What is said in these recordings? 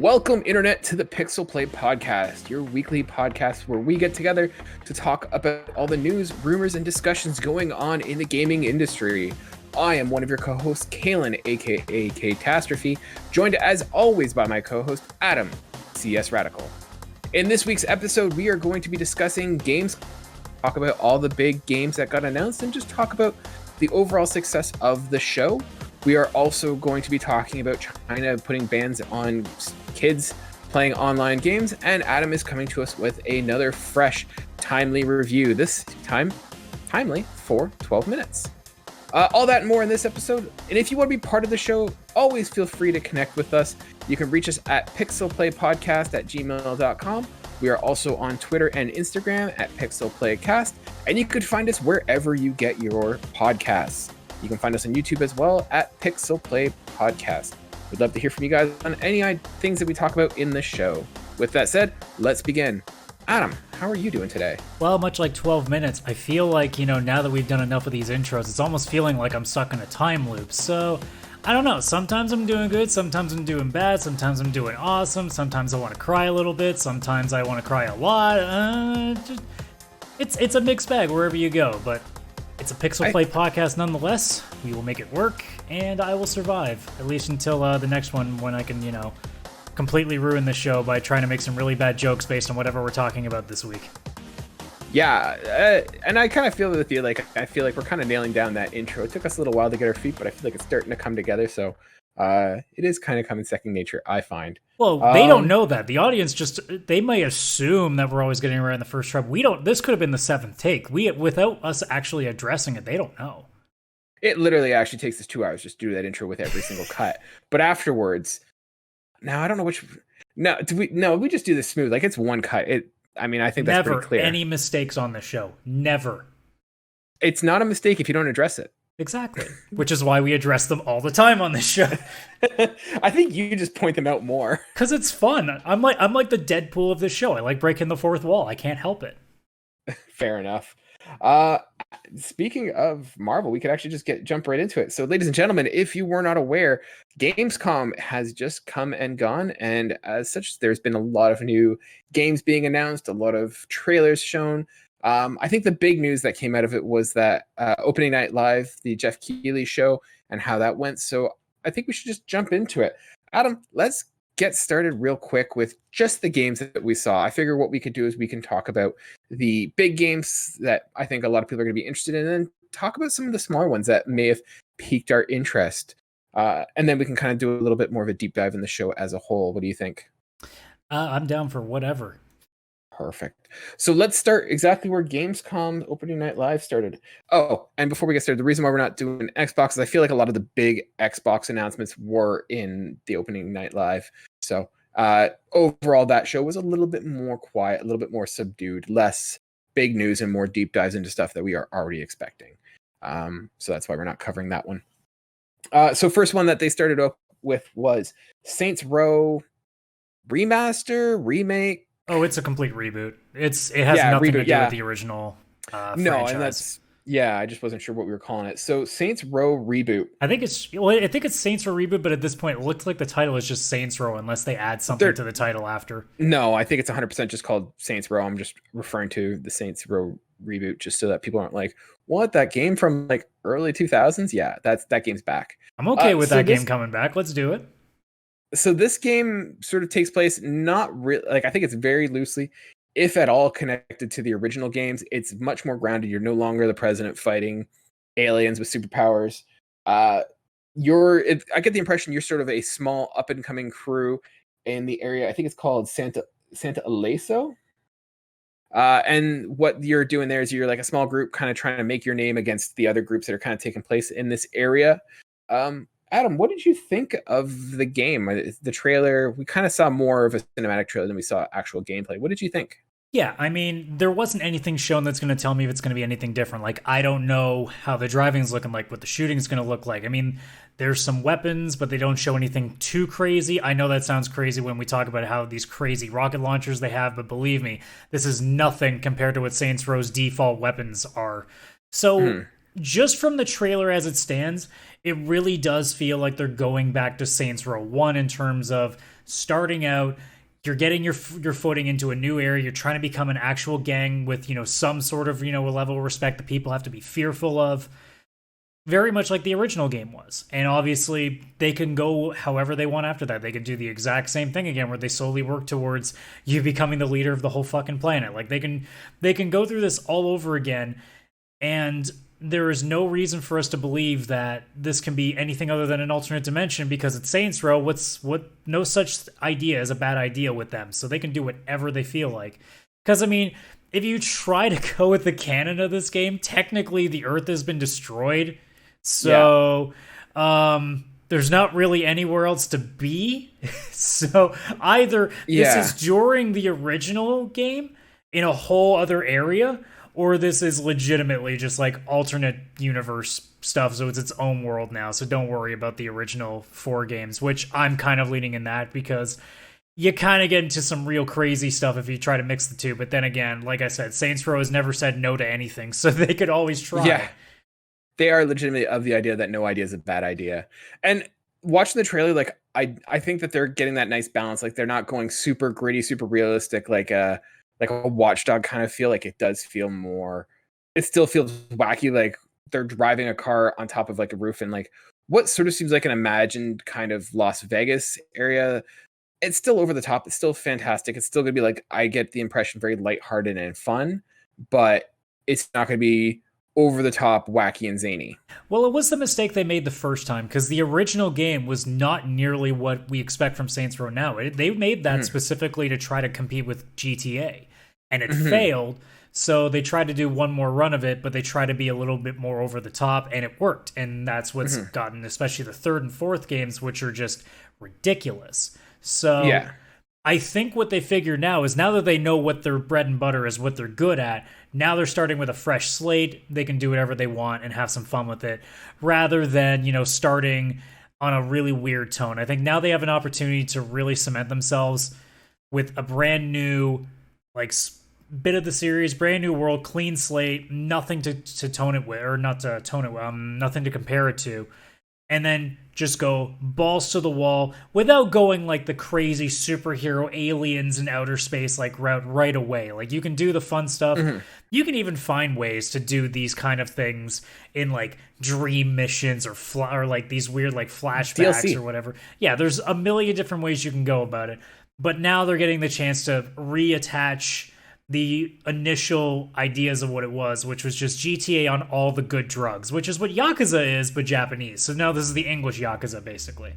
Welcome, Internet, to the Pixel Play Podcast, your weekly podcast where we get together to talk about all the news, rumors, and discussions going on in the gaming industry. I am one of your co-hosts, Kaylan, aka Ktastrophy, joined as always by my co-host, Adam, CSRadical. In this week's episode, we are going to be discussing games, talk about all the big games that got announced, and just talk about the overall success of the show. We are also going to be talking about China putting bans on kids playing online games, and Adam is coming to us with another fresh, timely review. This time, timely for 12 minutes. All that and more in this episode. And if you want to be part of the show, always feel free to connect with us. You can reach us at pixelplaypodcast@gmail.com. We are also on Twitter and Instagram at pixelplaycast, and you could find us wherever you get your podcasts. You can find us on YouTube as well at Pixel Play Podcast. We'd love to hear from you guys on any things that we talk about in the show. With that said, let's begin. Adam, how are you doing today? Well, much like 12 minutes, I feel like, now that we've done enough of these intros, it's almost feeling like I'm stuck in a time loop. So, I don't know. Sometimes I'm doing good, sometimes I'm doing bad, sometimes I'm doing awesome, sometimes I want to cry a little bit, sometimes I want to cry a lot. It's a mixed bag wherever you go, but it's a Pixel Play podcast nonetheless. We will make it work, and I will survive, at least until the next one when I can, completely ruin the show by trying to make some really bad jokes based on whatever we're talking about this week. Yeah, and I kind of feel with you, like, I feel like we're kind of nailing down that intro. It took us a little while to get our feet, but I feel like it's starting to come together, so it is kind of coming second nature, I find. Well, they don't know that. The audience they may assume that we're always getting it right in the first try. This could have been the seventh take. Without us actually addressing it, they don't know. It literally actually takes us 2 hours just to do that intro with every single cut. But afterwards, now I don't know which. No, we just do this smooth. Like, it's one cut. I think that's pretty clear. Never any mistakes on the show. Never. It's not a mistake if you don't address it. Exactly. Which is why we address them all the time on this show. I think you just point them out more. Because it's fun. I'm like the Deadpool of this show. I like breaking the fourth wall. I can't help it. Fair enough. Speaking of Marvel, we could actually just jump right into it. So, ladies and gentlemen, if you were not aware, Gamescom has just come and gone, and as such, there's been a lot of new games being announced, a lot of trailers shown. I think the big news that came out of it was that opening night live, the Jeff Keighley show, and how that went. So I think we should just jump into it. Adam, let's get started real quick with just the games that we saw. I figure what we could do is we can talk about the big games that I think a lot of people are going to be interested in, and then talk about some of the smaller ones that may have piqued our interest. And then we can kind of do a little bit more of a deep dive in the show as a whole. What do you think? I'm down for whatever. Perfect. So let's start exactly where Gamescom opening night live started. Oh, and before we get started, the reason why we're not doing Xbox is I feel like a lot of the big Xbox announcements were in the opening night live. So overall, that show was a little bit more quiet, a little bit more subdued, less big news and more deep dives into stuff that we are already expecting. So that's why we're not covering that one. So first one that they started up with was Saints Row Remaster, Remake. Oh, it's a complete reboot. It has nothing to do with the original franchise. And I just wasn't sure what we were calling it. So Saints Row Reboot. I think it's Saints Row Reboot, but at this point, it looks like the title is just Saints Row, unless they add something to the title after. No, I think it's 100% just called Saints Row. I'm just referring to the Saints Row Reboot, just so that people aren't like, what, that game from like early 2000s? Yeah, that game's back. I'm okay with that game coming back. Let's do it. So this game sort of takes place not really, like, I think it's very loosely, if at all, connected to the original games. It's much more grounded. You're no longer the president fighting aliens with superpowers. I get the impression you're sort of a small up and coming crew in the area. I think it's called Santa Aleso. And what you're doing there is you're like a small group kind of trying to make your name against the other groups that are kind of taking place in this area. Adam, what did you think of the game? The trailer, we kind of saw more of a cinematic trailer than we saw actual gameplay. What did you think? Yeah, there wasn't anything shown that's going to tell me if it's going to be anything different. Like, I don't know how the driving's looking like, what the shooting's going to look like. There's some weapons, but they don't show anything too crazy. I know that sounds crazy when we talk about how these crazy rocket launchers they have, but believe me, this is nothing compared to what Saints Row's default weapons are. So, just from the trailer as it stands, it really does feel like they're going back to Saints Row 1 in terms of starting out, you're getting your footing into a new area, you're trying to become an actual gang with, some sort of, a level of respect that people have to be fearful of, very much like the original game was. And obviously they can go however they want after that. They can do the exact same thing again, where they slowly work towards you becoming the leader of the whole fucking planet. Like they can go through this all over again, and there is no reason for us to believe that this can be anything other than an alternate dimension, because it's Saints Row. No such idea is a bad idea with them, so they can do whatever they feel like. Because I mean, if you try to go with the canon of this game, technically the Earth has been destroyed, so there's not really anywhere else to be. So either this is during the original game in a whole other area, or this is legitimately just like alternate universe stuff, so it's its own world now. So don't worry about the original 4 games, which I'm kind of leaning in that, because you kind of get into some real crazy stuff if you try to mix the two. But then again, like I said, Saints Row has never said no to anything, so they could always try. Yeah, they are legitimately of the idea that no idea is a bad idea. And watching the trailer, like I think that they're getting that nice balance. Like they're not going super gritty, super realistic, like a Watchdog kind of feel. Like it does feel more, it still feels wacky, like they're driving a car on top of like a roof, and like what sort of seems like an imagined kind of Las Vegas area. It's still over the top, it's still fantastic, it's still gonna be like, I get the impression, very lighthearted and fun, but it's not gonna be over the top, wacky and zany. Well, it was the mistake they made the first time, because the original game was not nearly what we expect from Saints Row now. They made that specifically to try to compete with GTA, and it failed. So they tried to do one more run of it, but they tried to be a little bit more over the top, and it worked. And that's what's gotten, especially the 3rd and 4th games, which are just ridiculous. So I think what they figure now is, now that they know what their bread and butter is, what they're good at, now they're starting with a fresh slate. They can do whatever they want and have some fun with it, rather than, starting on a really weird tone. I think now they have an opportunity to really cement themselves with a brand new, like, bit of the series, brand new world, clean slate, nothing to tone it with, or not to tone it, nothing to compare it to, and then just go balls to the wall without going like the crazy superhero aliens in outer space like route right away. Like you can do the fun stuff. You can even find ways to do these kind of things in like dream missions or like these weird like flashbacks DLC or whatever. Yeah, there's a million different ways you can go about it. But now they're getting the chance to reattach the initial ideas of what it was, which was just GTA on all the good drugs, which is what Yakuza is, but Japanese. So now this is the English Yakuza, basically.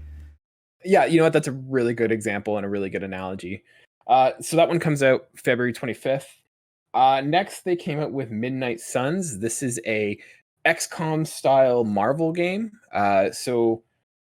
Yeah, you know what? That's a really good example and a really good analogy. So that one comes out February 25th. Next, they came out with Midnight Suns. This is a XCOM-style Marvel game. So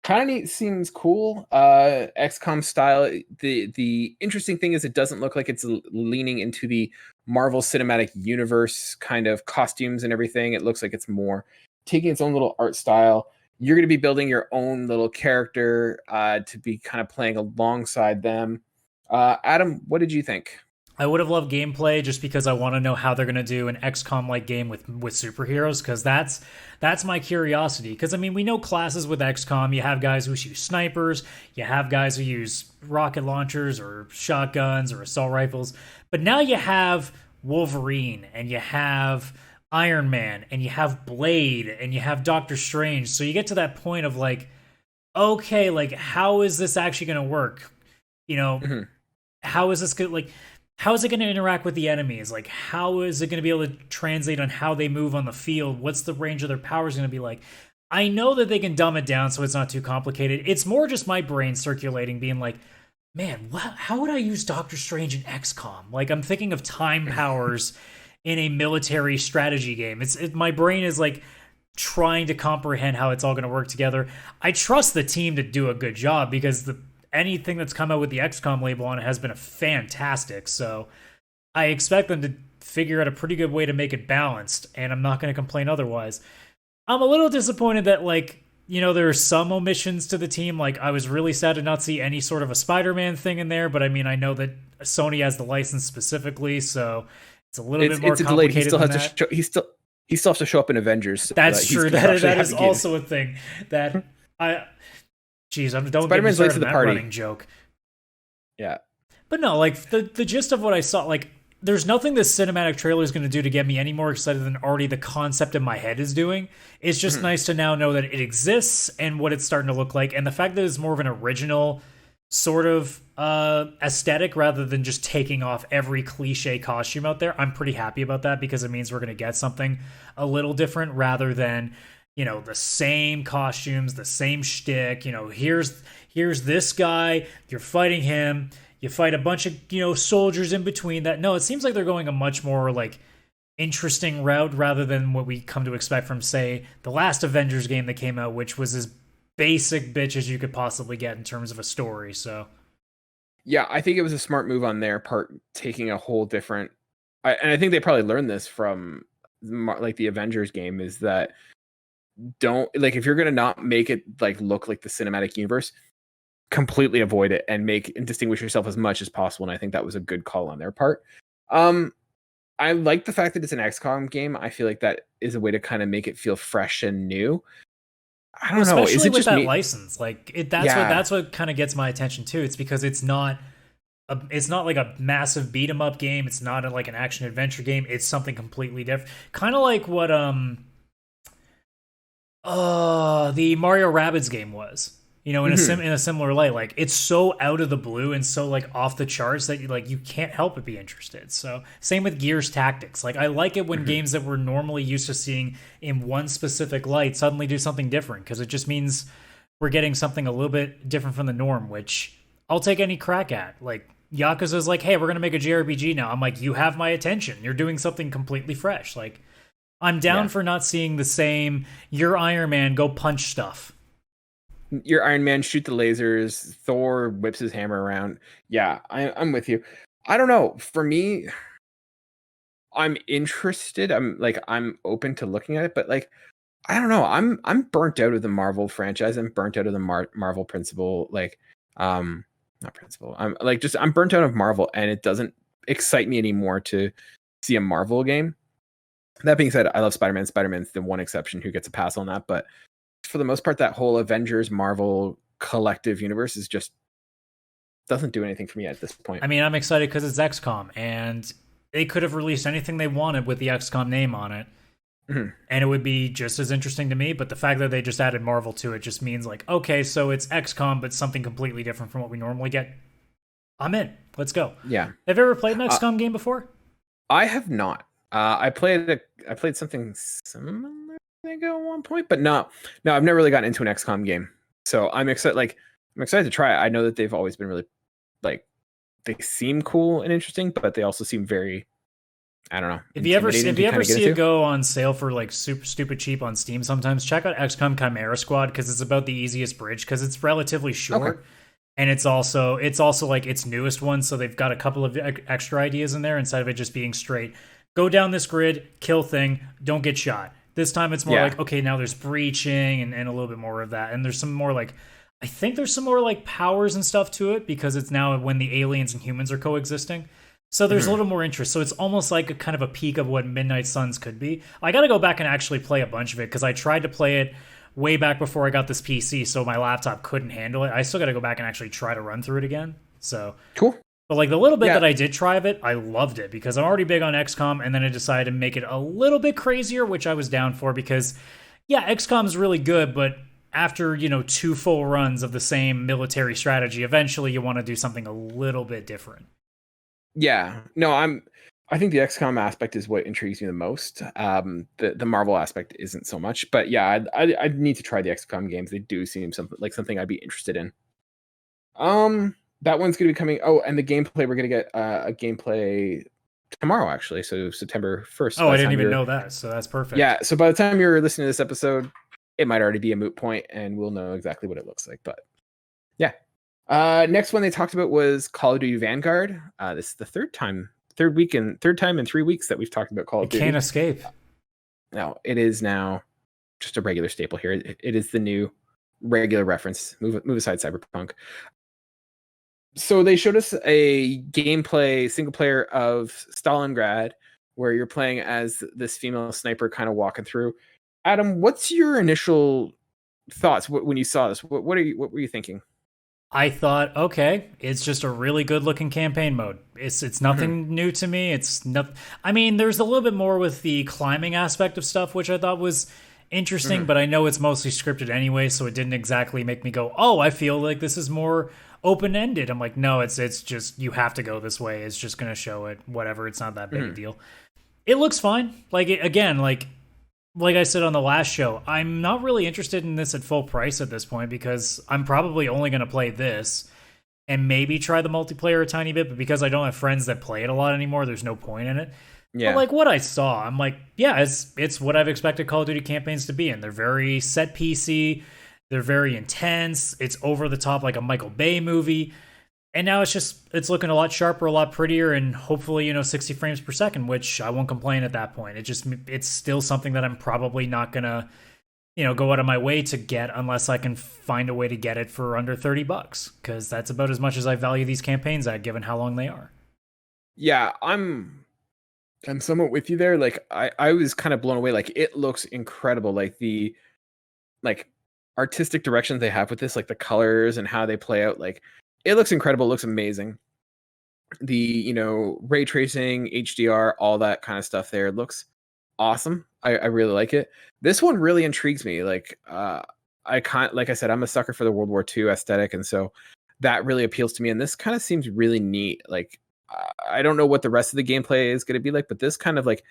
kind of neat, seems cool. XCOM style. The interesting thing is it doesn't look like it's leaning into the Marvel Cinematic Universe kind of costumes and everything. It looks like it's more taking its own little art style. You're going to be building your own little character to be kind of playing alongside them. Adam, what did you think? I would have loved gameplay, just because I want to know how they're going to do an XCOM-like game with superheroes, because that's my curiosity. Because, I mean, we know classes with XCOM. You have guys who use snipers, you have guys who use rocket launchers or shotguns or assault rifles, but now you have Wolverine, and you have Iron Man, and you have Blade, and you have Doctor Strange. So you get to that point of like, okay, like, how is this actually going to work? How is this good? Like, how is it going to interact with the enemies? Like, how is it going to be able to translate on how they move on the field? What's the range of their powers going to be like? I know that they can dumb it down so it's not too complicated. It's more just my brain circulating, being like, man, how would I use Doctor Strange in XCOM? Like, I'm thinking of time powers in a military strategy game. My brain is like trying to comprehend how it's all going to work together. I trust the team to do a good job, because anything that's come out with the XCOM label on it has been fantastic. So I expect them to figure out a pretty good way to make it balanced, and I'm not going to complain otherwise. I'm a little disappointed that, like, there are some omissions to the team. Like, I was really sad to not see any sort of a Spider-Man thing in there, but I mean, I know that Sony has the license specifically, so it's a little bit more complicated than that. He still has to show up in Avengers. That's true. That is also a thing that I... Jeez, don't get me started on that running joke. Yeah. But no, like the gist of what I saw, like there's nothing this cinematic trailer is going to do to get me any more excited than already the concept in my head is doing. It's just Mhm. nice to now know that it exists and what it's starting to look like, and the fact that it's more of an original sort of aesthetic rather than just taking off every cliche costume out there. I'm pretty happy about that because it means we're going to get something a little different rather than the same costumes, the same shtick. Here's this guy, you're fighting him, you fight a bunch of soldiers in between that. No, it seems like they're going a much more like interesting route rather than what we come to expect from, say, the last Avengers game that came out, which was as basic bitch as you could possibly get in terms of a story. So Yeah, I think it was a smart move on their part, taking a whole different. And I think they probably learned this from like the Avengers game, is that don't like if you're gonna not make it like look like the cinematic universe, completely avoid it and make and distinguish yourself as much as possible. And I think that was a good call on their part. Um, I like the fact that it's an XCOM game. I feel like that is a way to kind of make it feel fresh and new. I well, don't know. Is especially it with just that me? license, like Yeah, that's what kind of gets my attention too. It's because it's not like a massive beat 'em up game. It's not like an action adventure game. It's something completely different. Kind of like what the Mario Rabbids game was. mhm. In a similar light, like it's so out of the blue and so like off the charts that you can't help but be interested. So same with Gears Tactics. Like I like it when Mhm. games that we're normally used to seeing in one specific light suddenly do something different because it just means we're getting something a little bit different from the norm, which I'll take any crack at. Like Yakuza's like, hey, we're gonna make a JRPG now. I'm like, you have my attention. You're doing something completely fresh. Like I'm down Yeah. for not seeing the same you're Iron Man, go punch stuff. Your Iron Man shoot the lasers. Thor whips his hammer around. Yeah, I'm with you. I don't know. For me, I'm interested. I'm open to looking at it, but like I don't know. I'm burnt out of the Marvel franchise. I'm burnt out of the Marvel principle. Like, not principle. I'm burnt out of Marvel, and it doesn't excite me anymore to see a Marvel game. That being said, I love Spider-Man. Spider-Man's the one exception who gets a pass on that, but for the most part, that whole Avengers Marvel collective universe is just doesn't do anything for me at this point. I mean, I'm excited because it's XCOM, and they could have released anything they wanted with the XCOM name on it, Mhm. and it would be just as interesting to me. But the fact that they just added Marvel to it just means like, okay, so it's XCOM, but something completely different from what we normally get. I'm in. Let's go. Yeah, Have you ever played an uh, XCOM game before? I have not. I played something similar, I think, at one point, but no, I've never really gotten into an XCOM game. So I'm excited to try it. I know that they've always been really like they seem cool and interesting, but they also seem very, I don't know, intimidating If to you kind ever of get see it into. go on sale for like super stupid cheap on Steam, sometimes check out XCOM Chimera Squad because it's about the easiest bridge because it's relatively Okay. short and it's also like its newest one, so they've got a couple of extra ideas in there instead of it just being straight go down this grid, kill thing, don't get shot. This time it's more Yeah. like okay, now there's breaching and a little bit more of that, and there's some more like I think there's some more like powers and stuff to it because it's now when the aliens and humans are coexisting. So there's a Mhm. little more interest. So it's almost like a kind of a peak of what Midnight Suns could be. I got to go back and actually play a bunch of it because I tried to play it way back before I got this PC, so my laptop couldn't handle it. I still got to go back and actually try to run through it again. So, Cool. but like the little bit Yeah. that I did try of it, I loved it because I'm already big on XCOM, and then I decided to make it a little bit crazier, which I was down for because, yeah, XCOM is really good, but after two full runs of the same military strategy, eventually you want to do something a little bit different. Yeah. No, I think the XCOM aspect is what intrigues me the most. The Marvel aspect isn't so much, but yeah, I'd need to try the XCOM games. They do seem something I'd be interested in. That one's gonna be coming. Oh, and the gameplay, we're gonna get a gameplay tomorrow, actually. So September 1st. Oh, By I the didn't time even you're know that, so that's perfect. Yeah, so by the time you're listening to this episode, it might already be a moot point, and we'll know exactly what it looks like. But yeah. Next one they talked about was Call of Duty Vanguard. This is the third time in 3 weeks that we've talked about Call It of can't Duty. escape. No, it is now just a regular staple here. It is the new regular reference. Move aside Cyberpunk. So they showed us a gameplay single player of Stalingrad, where you're playing as this female sniper, kind of walking through. Adam, what's your initial thoughts when you saw this? What were you thinking? I thought, okay, it's just a really good looking campaign mode. It's nothing new to me. It's not. I mean, there's a little bit more with the climbing aspect of stuff, which I thought was interesting, but I know it's mostly scripted anyway, so it didn't exactly make me go, "Oh, I feel like this is more open ended." I'm like, no, it's just you have to go this way. It's just gonna show it. Whatever. It's not that big a deal. It looks fine. Like again, like I said on the last show, I'm not really interested in this at full price at this point because I'm probably only going to play this and maybe try the multiplayer a tiny bit, but because I don't have friends that play it a lot anymore, there's no point in it. Yeah. But like what I saw, I'm like, yeah, it's what I've expected Call of Duty campaigns to be in. They're very set piecey, they're very intense, it's over the top like a Michael Bay movie. And now it's looking a lot sharper, a lot prettier, and hopefully, 60 frames per second, which I won't complain at that point. It's still something that I'm probably not gonna, go out of my way to get unless I can find a way to get it for under $30, because that's about as much as I value these campaigns at, given how long they are. Yeah, I'm somewhat with you there. Like I was kind of blown away. Like it looks incredible. Like the artistic directions they have with this, like the colors and how they play out, like it looks incredible. It looks amazing. The, ray tracing, HDR, all that kind of stuff there looks awesome. I really like it. This one really intrigues me. Like, like I said, I'm a sucker for the World War II aesthetic. And so that really appeals to me. And this kind of seems really neat. Like, I don't know what the rest of the gameplay is going to be like, but this kind of like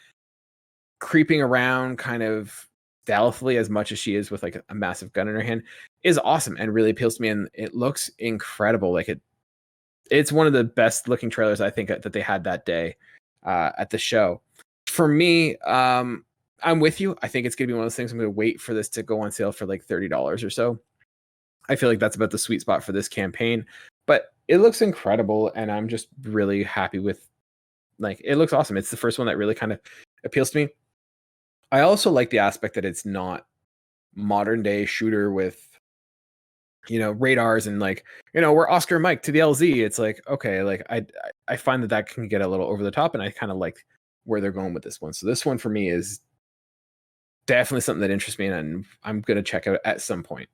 creeping around kind of stealthily as much as she is with like a massive gun in her hand is awesome and really appeals to me, and it looks incredible. Like it's one of the best looking trailers I think that they had that day at the show. For me, I'm with you. I think it's gonna be one of those things I'm gonna wait for this to go on sale for like $30 or so. I feel like that's about the sweet spot for this campaign, but it looks incredible, and I'm just really happy with, like, it looks awesome. It's the first one that really kind of appeals to me. I also like the aspect that it's not modern day shooter with, radars and like, we're Oscar Mike to the LZ. It's like, okay, like I find that can get a little over the top, and I kind of like where they're going with this one. So this one for me is definitely something that interests me, and I'm going to check out at some point.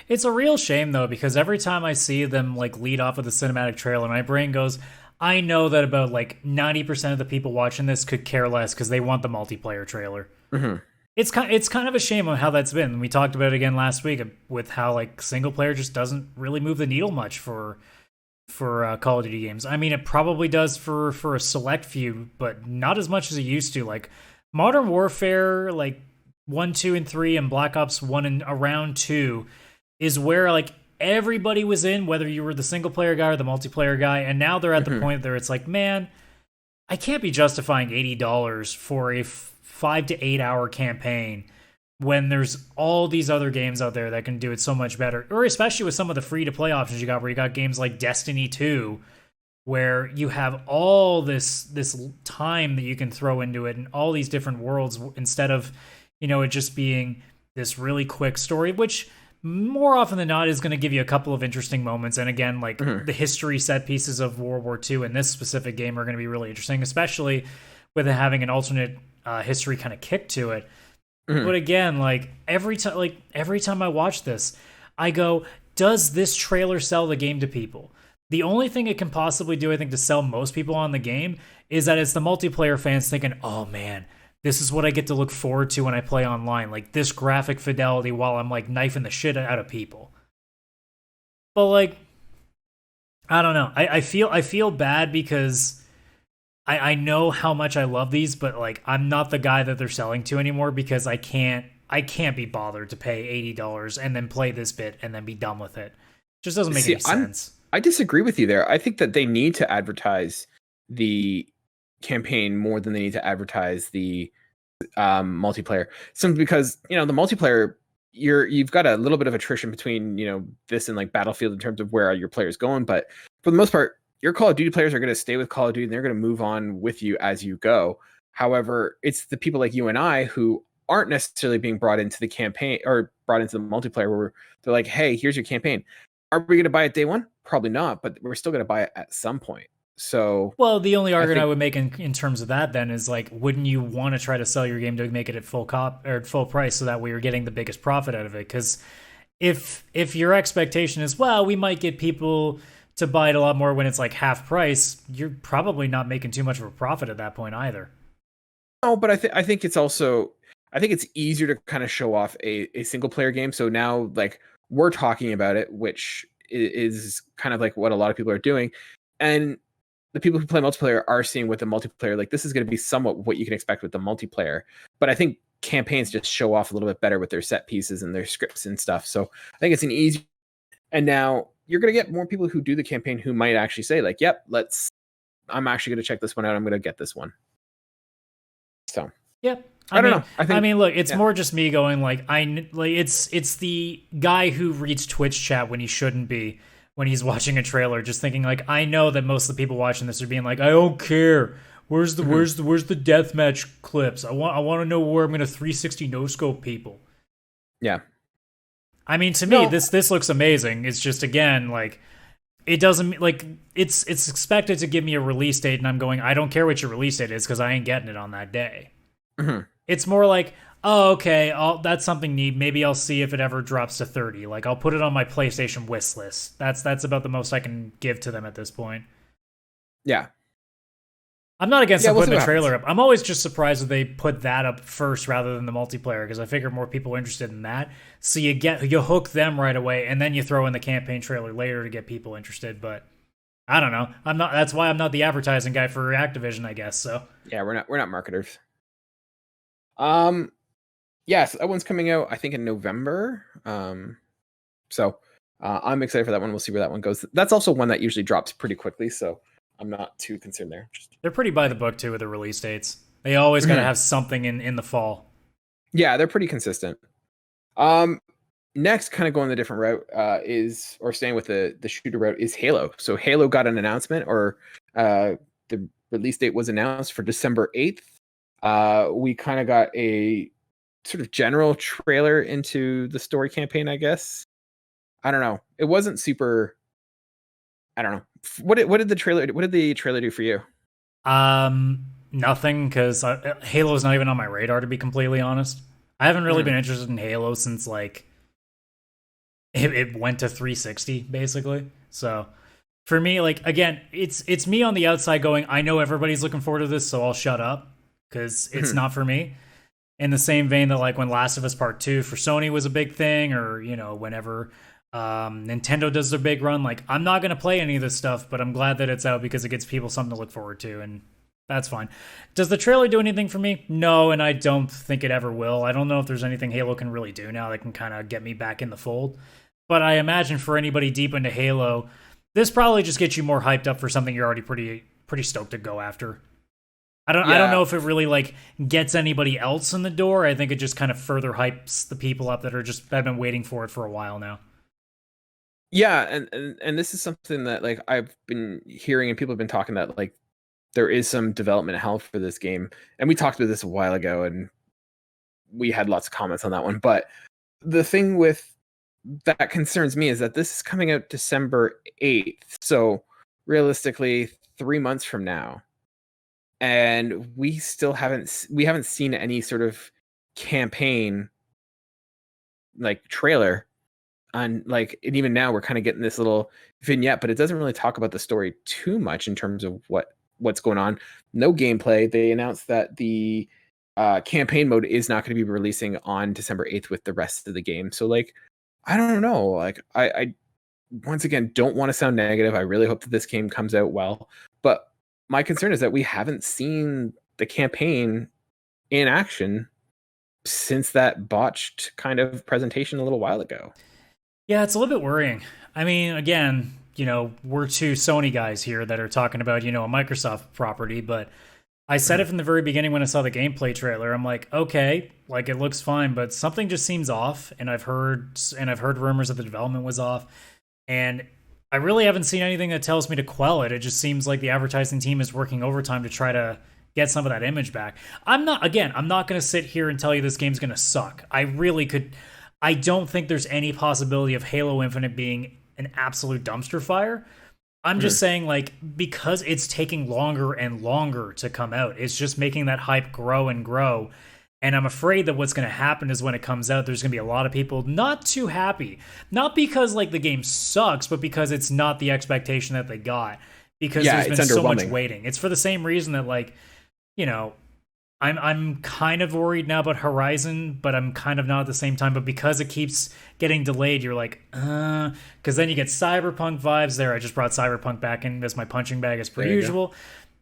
It's a real shame though, because every time I see them like lead off with a cinematic trailer, my brain goes, I know that about like 90% of the people watching this could care less because they want the multiplayer trailer. Mm-hmm. It's kind of a shame on how that's been. We talked about it again last week with how like single player just doesn't really move the needle much for Call of Duty games. I mean, it probably does for a select few, but not as much as it used to. Like Modern Warfare, like 1, 2, and 3, and Black Ops 1 and around 2 is where like everybody was in, whether you were the single player guy or the multiplayer guy, and now they're at the point where it's like, man, I can't be justifying $80 for a 5 to 8 hour campaign when there's all these other games out there that can do it so much better, or especially with some of the free to play options you got, where you got games like Destiny 2, where you have all this time that you can throw into it and all these different worlds, instead of, it just being this really quick story, which more often than not is going to give you a couple of interesting moments. And again, like the history set pieces of World War II in this specific game are going to be really interesting, especially with it having an alternate history kind of kick to it. But again, like every time I watch this, I go, does this trailer sell the game to people? The only thing it can possibly do, I think, to sell most people on the game is that it's the multiplayer fans thinking, oh man, this is what I get to look forward to when I play online. Like this graphic fidelity while I'm like knifing the shit out of people. But like, I don't know. I feel bad because I know how much I love these, but like I'm not the guy that they're selling to anymore, because I can't be bothered to pay $80 and then play this bit and then be done with it. Just doesn't make any sense. I disagree with you there. I think that they need to advertise the campaign more than they need to advertise the multiplayer, simply because the multiplayer, you've got a little bit of attrition between this and like Battlefield in terms of where your players going, but for the most part your Call of Duty players are going to stay with Call of Duty and they're going to move on with you as you go. However, it's the people like you and I who aren't necessarily being brought into the campaign or brought into the multiplayer, where they're like, hey, here's your campaign. Are we going to buy it day one? Probably not, but we're still going to buy it at some point. So, well, the only argument I would make in terms of that then is like, wouldn't you want to try to sell your game to make it at full price so that way you're getting the biggest profit out of it? Because if your expectation is, well, we might get people to buy it a lot more when it's like half price, you're probably not making too much of a profit at that point either. Oh, but I think it's also, I think it's easier to kind of show off a single player game. So now like we're talking about it, which is kind of like what a lot of people are doing, and the people who play multiplayer are seeing with the multiplayer, like this is going to be somewhat what you can expect with the multiplayer. But I think campaigns just show off a little bit better with their set pieces and their scripts and stuff. So I think it's an easy. And now you're going to get more people who do the campaign who might actually say like, "Yep, I'm actually going to check this one out. I'm going to get this one." So yeah, I don't know. I mean, look, it's more just me going like it's the guy who reads Twitch chat when he shouldn't be, when he's watching a trailer, just thinking like, I know that most of the people watching this are being like, I don't care. Where's the deathmatch clips? I want to know where I'm gonna 360 no scope people. Yeah. I mean, to me, this looks amazing. It's just, again, like, it doesn't, like, it's expected to give me a release date, and I'm going, I don't care what your release date is because I ain't getting it on that day. Mm-hmm. It's more like, oh, okay, that's something neat. Maybe I'll see if it ever drops to 30. Like, I'll put it on my PlayStation wish list. That's about the most I can give to them at this point. Yeah. I'm not against them putting the trailer up. I'm always just surprised that they put that up first rather than the multiplayer, because I figure more people are interested in that. So you hook them right away, and then you throw in the campaign trailer later to get people interested. But I don't know. That's why I'm not the advertising guy for Activision, I guess. So yeah, we're not marketers. Yes, that one's coming out, I think, in November. So I'm excited for that one. We'll see where that one goes. That's also one that usually drops pretty quickly, so I'm not too concerned there. They're pretty by the book too with the release dates. They always got to have something in the fall. Yeah, they're pretty consistent. Next, kind of going the different route, or staying with the shooter route, is Halo. So Halo got an announcement, or the release date was announced for December 8th. We kind of got a sort of general trailer into the story campaign, I guess. I don't know. It wasn't super. I don't know. What did the trailer do for you? Nothing, because Halo's not even on my radar, to be completely honest. I haven't really been interested in Halo since like it went to 360 basically. So for me, like, again, it's me on the outside going, I know everybody's looking forward to this, so I'll shut up because it's not for me. In the same vein that like when Last of Us Part 2 for Sony was a big thing, or whenever Nintendo does their big run, like, I'm not going to play any of this stuff, but I'm glad that it's out because it gives people something to look forward to, and that's fine. Does the trailer do anything for me? No, and I don't think it ever will. I don't know if there's anything Halo can really do now that can kind of get me back in the fold, but I imagine for anybody deep into Halo, this probably just gets you more hyped up for something you're already pretty stoked to go after. I don't know if it really like gets anybody else in the door. I think it just kind of further hypes the people up that have been waiting for it for a while now. Yeah, and this is something that like I've been hearing, and people have been talking that like there is some development hell for this game, and we talked about this a while ago, and we had lots of comments on that one. But the thing with that concerns me is that this is coming out December 8th, so realistically 3 months from now, and we still haven't seen any sort of campaign like trailer. And like, and even now we're kind of getting this little vignette, but it doesn't really talk about the story too much in terms of what's going on. No gameplay. They announced that the campaign mode is not going to be releasing on December 8th with the rest of the game. So like, I don't know. Like, I once again don't want to sound negative. I really hope that this game comes out well, but my concern is that we haven't seen the campaign in action since that botched kind of presentation a little while ago. Yeah, it's a little bit worrying. I mean, again, we're two Sony guys here that are talking about, a Microsoft property, but I said it from the very beginning when I saw the gameplay trailer. I'm like, okay, like, it looks fine, but something just seems off, and I've heard rumors that the development was off, and I really haven't seen anything that tells me to quell it. It just seems like the advertising team is working overtime to try to get some of that image back. I'm not going to sit here and tell you this game's going to suck. I don't think there's any possibility of Halo Infinite being an absolute dumpster fire. I'm just saying, like, because it's taking longer and longer to come out, it's just making that hype grow and grow. And I'm afraid that what's going to happen is when it comes out, there's going to be a lot of people not too happy. Not because like the game sucks, but because it's not the expectation that they got. Because Yeah, there's it's been so much underwhelming. waiting. It's for the same reason that like, you know, I'm kind of worried now about Horizon, but I'm kind of not at the same time. But because it keeps getting delayed, you're like, because then you get Cyberpunk vibes there. I just brought Cyberpunk back in as my punching bag as per There you go. usual.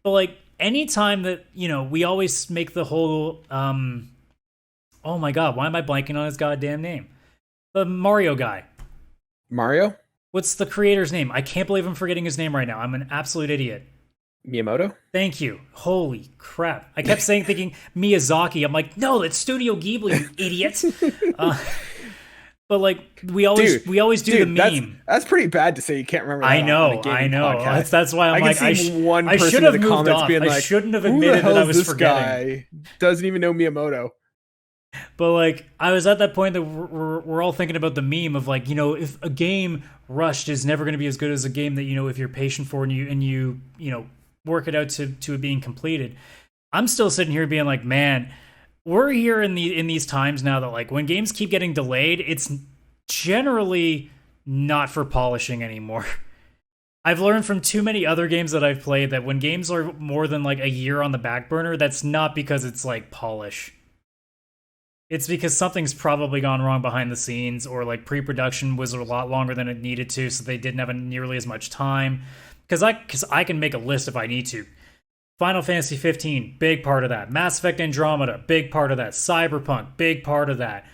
But like anytime that, we always make the whole oh my god, why am I blanking on his goddamn name? The Mario guy. Mario What's the creator's name? I can't believe I'm forgetting his name right now. I'm an absolute idiot. Miyamoto. Thank you. Holy crap. I kept thinking Miyazaki. I'm like, no, that's Studio Ghibli, you idiot. But like we always do the meme. That's pretty bad to say you can't remember that I know, on a gaming I know. podcast. That's why I'm like, can see one I person should in have the moved comments off. being I like, shouldn't have "Who the admitted hell that I is was this forgetting. guy? Doesn't even know Miyamoto." But like, I was at that point that we're all thinking about the meme of like, if a game rushed is never going to be as good as a game that if you're patient for and you work it out to it being completed. I'm still sitting here being like, man, we're here in these times now that like when games keep getting delayed, it's generally not for polishing anymore. I've learned from too many other games that I've played that when games are more than like a year on the back burner, that's not because it's like polish. It's because something's probably gone wrong behind the scenes, or like pre-production was a lot longer than it needed to, so they didn't have nearly as much time. Because I can make a list if I need to. Final Fantasy 15, big part of that. Mass Effect Andromeda, big part of that. Cyberpunk, big part of that.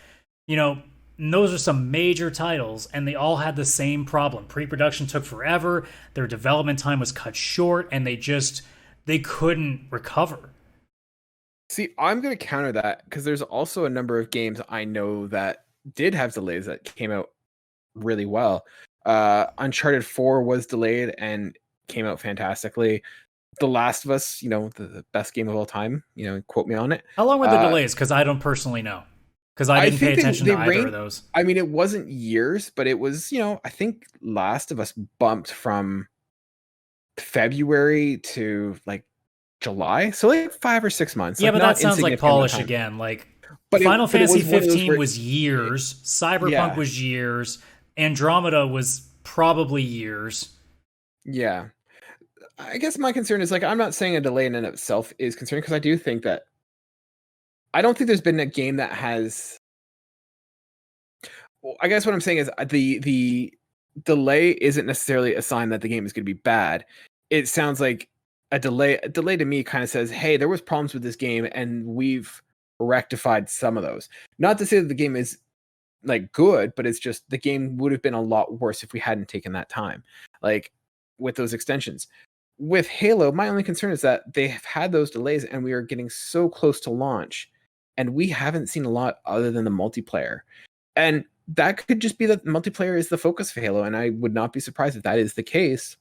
And those are some major titles, and they all had the same problem. Pre-production took forever, their development time was cut short, and they couldn't recover. See, I'm going to counter that because there's also a number of games I know that did have delays that came out really well. Uncharted 4 was delayed and came out fantastically. The Last of Us, the best game of all time, quote me on it. How long were the delays? Because I don't personally know. Because I didn't pay attention to either of those. I mean, it wasn't years, but it was, I think Last of Us bumped from February to like July, so like 5 or 6 months. Yeah, like, but not that sounds like polish time. again. Like But Final Fantasy it was 15 was years, Cyberpunk was years, Andromeda was probably years. Yeah, I guess my concern is like I'm not saying a delay in and of itself is concerning because I do think that I don't think there's been a game that has. Well, I guess what I'm saying is the delay isn't necessarily a sign that the game is going to be bad. It sounds like a delay to me kind of says, hey, there was problems with this game and we've rectified some of those. Not to say that the game is like good, but it's just the game would have been a lot worse if we hadn't taken that time. Like with those extensions. With Halo, my only concern is that they have had those delays and we are getting so close to launch and we haven't seen a lot other than the multiplayer. And that could just be that multiplayer is the focus of Halo, and I would not be surprised if that is the case.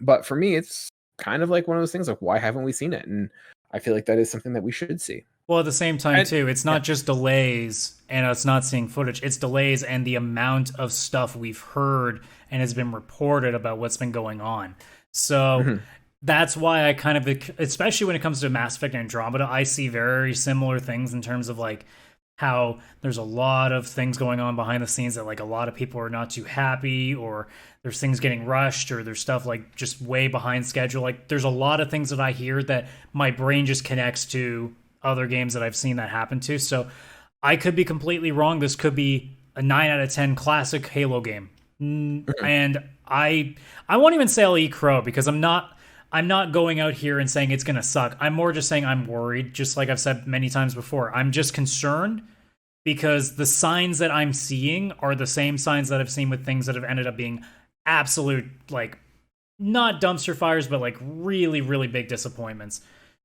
But for me, it's kind of like one of those things like, why haven't we seen it? And I feel like that is something that we should see. Well, at the same time, too, it's not just delays and us not seeing footage. It's delays and the amount of stuff we've heard and has been reported about what's been going on. So that's why I kind of, especially when it comes to Mass Effect Andromeda, I see very similar things in terms of like how there's a lot of things going on behind the scenes that like a lot of people are not too happy, or there's things getting rushed, or there's stuff like just way behind schedule. Like there's a lot of things that I hear that my brain just connects to other games that I've seen that happen to. So I could be completely wrong. This could be a 9 out of 10 classic Halo game. And I won't even say I'll eat crow because I'm not going out here and saying it's going to suck. I'm more just saying I'm worried, just like I've said many times before. I'm just concerned because the signs that I'm seeing are the same signs that I've seen with things that have ended up being absolute, like, not dumpster fires, but like really, really big disappointments.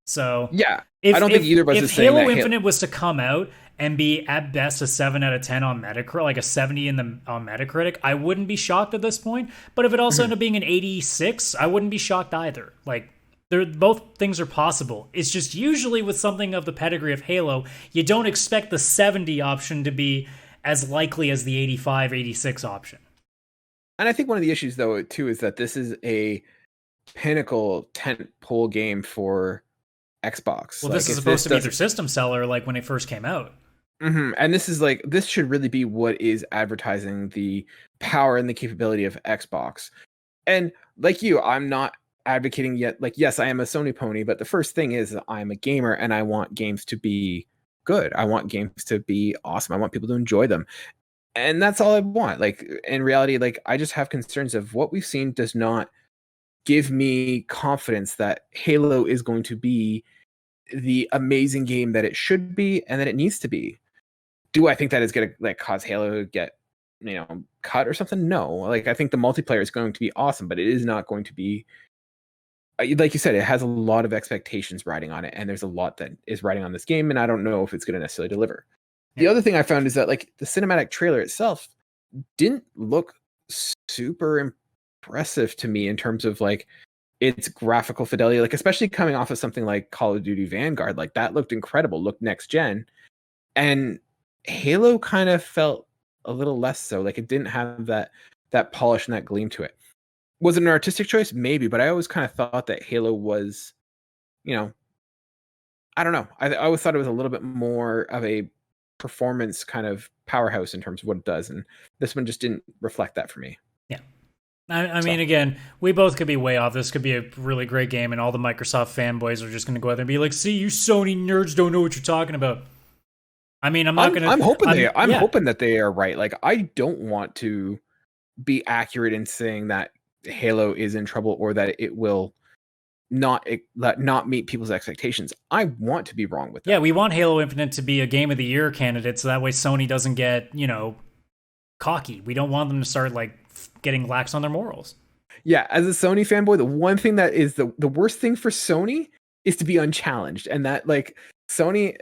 So yeah, I don't think either of us is saying that. Halo Infinite was to come out and be at best a 7 out of 10 on Metacritic, like a 70 on Metacritic, I wouldn't be shocked at this point. But if it also ended up being an 86, I wouldn't be shocked either. Like, both things are possible. It's just usually with something of the pedigree of Halo, you don't expect the 70 option to be as likely as the 85, 86 option. And I think one of the issues, though, too, is that this is a pinnacle tentpole game for Xbox. Well, Like, this is if supposed to be their doesn't- system seller, like when it first came out. And this should really be what is advertising the power and the capability of Xbox. And like you, I'm not advocating yet. Like, yes, I am a Sony pony, but the first thing is I'm a gamer and I want games to be good. I want games to be awesome. I want people to enjoy them. And that's all I want. Like, in reality, like, I just have concerns of what we've seen does not give me confidence that Halo is going to be the amazing game that it should be and that it needs to be. Do I think that is going to like cause Halo to get, cut or something? No. Like, I think the multiplayer is going to be awesome, but it is not going to be, like you said, it has a lot of expectations riding on it, and there's a lot that is riding on this game, and I don't know if it's going to necessarily deliver. The other thing I found is that like the cinematic trailer itself didn't look super impressive to me in terms of like its graphical fidelity, like especially coming off of something like Call of Duty Vanguard. Like, that looked incredible, looked next gen. And Halo kind of felt a little less so. Like, it didn't have that polish and that gleam to it. Was it an artistic choice? Maybe, but I always kind of thought that Halo was, I don't know. I always thought it was a little bit more of a performance kind of powerhouse in terms of what it does, and this one just didn't reflect that for me. Yeah. I mean, again, we both could be way off. This could be a really great game, and all the Microsoft fanboys are just going to go out there and be like, "See, you Sony nerds don't know what you're talking about." I mean, I'm not going to. I'm hoping that they are right. Like, I don't want to be accurate in saying that Halo is in trouble or that it will not meet people's expectations. I want to be wrong with that. Yeah, we want Halo Infinite to be a Game of the Year candidate, so that way Sony doesn't get cocky. We don't want them to start like getting lax on their morals. Yeah, as a Sony fanboy, the one thing that is the worst thing for Sony is to be unchallenged, and that like Sony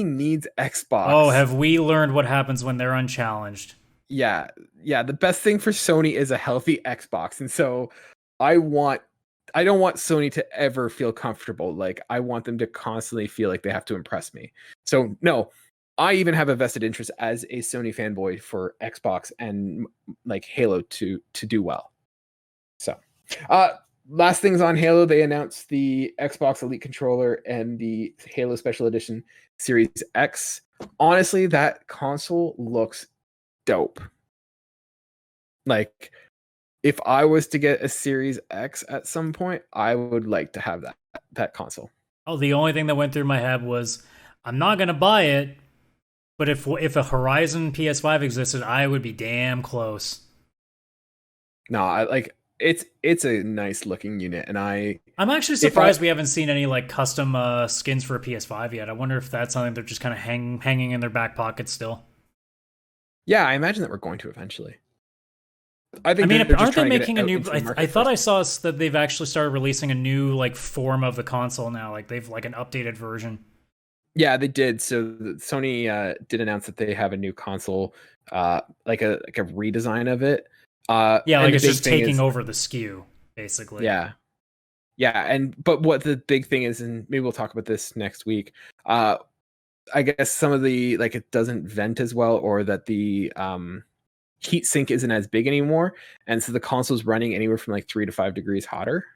needs Xbox. Oh, have we learned what happens when they're unchallenged? Yeah. The best thing for Sony is a healthy Xbox, and so I don't want Sony to ever feel comfortable. Like, I want them to constantly feel like they have to impress me. So no, I even have a vested interest as a Sony fanboy for Xbox and like Halo to do well. So, last things on Halo, they announced the Xbox Elite controller and the Halo Special Edition Series X. Honestly, that console looks dope. Like, if I was to get a Series X at some point, I would like to have that console. Oh, the only thing that went through my head was, I'm not going to buy it, but if a Horizon PS5 existed, I would be damn close. No, it's a nice looking unit, and I'm actually surprised we haven't seen any like custom skins for a PS5 yet. I wonder if that's something they're just kind of hanging in their back pocket still. Yeah, I imagine that we're going to eventually. I mean, aren't they making a new? I thought I saw that they've actually started releasing a new like form of the console now. Like they've like an updated version. Yeah, they did. So Sony did announce that they have a new console, like a redesign of it. Yeah, like it's just taking over the SKU, basically. Yeah, but what the big thing is, and maybe we'll talk about this next week. I guess some of the like it doesn't vent as well, or that the heat sink isn't as big anymore, and so the console's running anywhere from like 3 to 5 degrees hotter.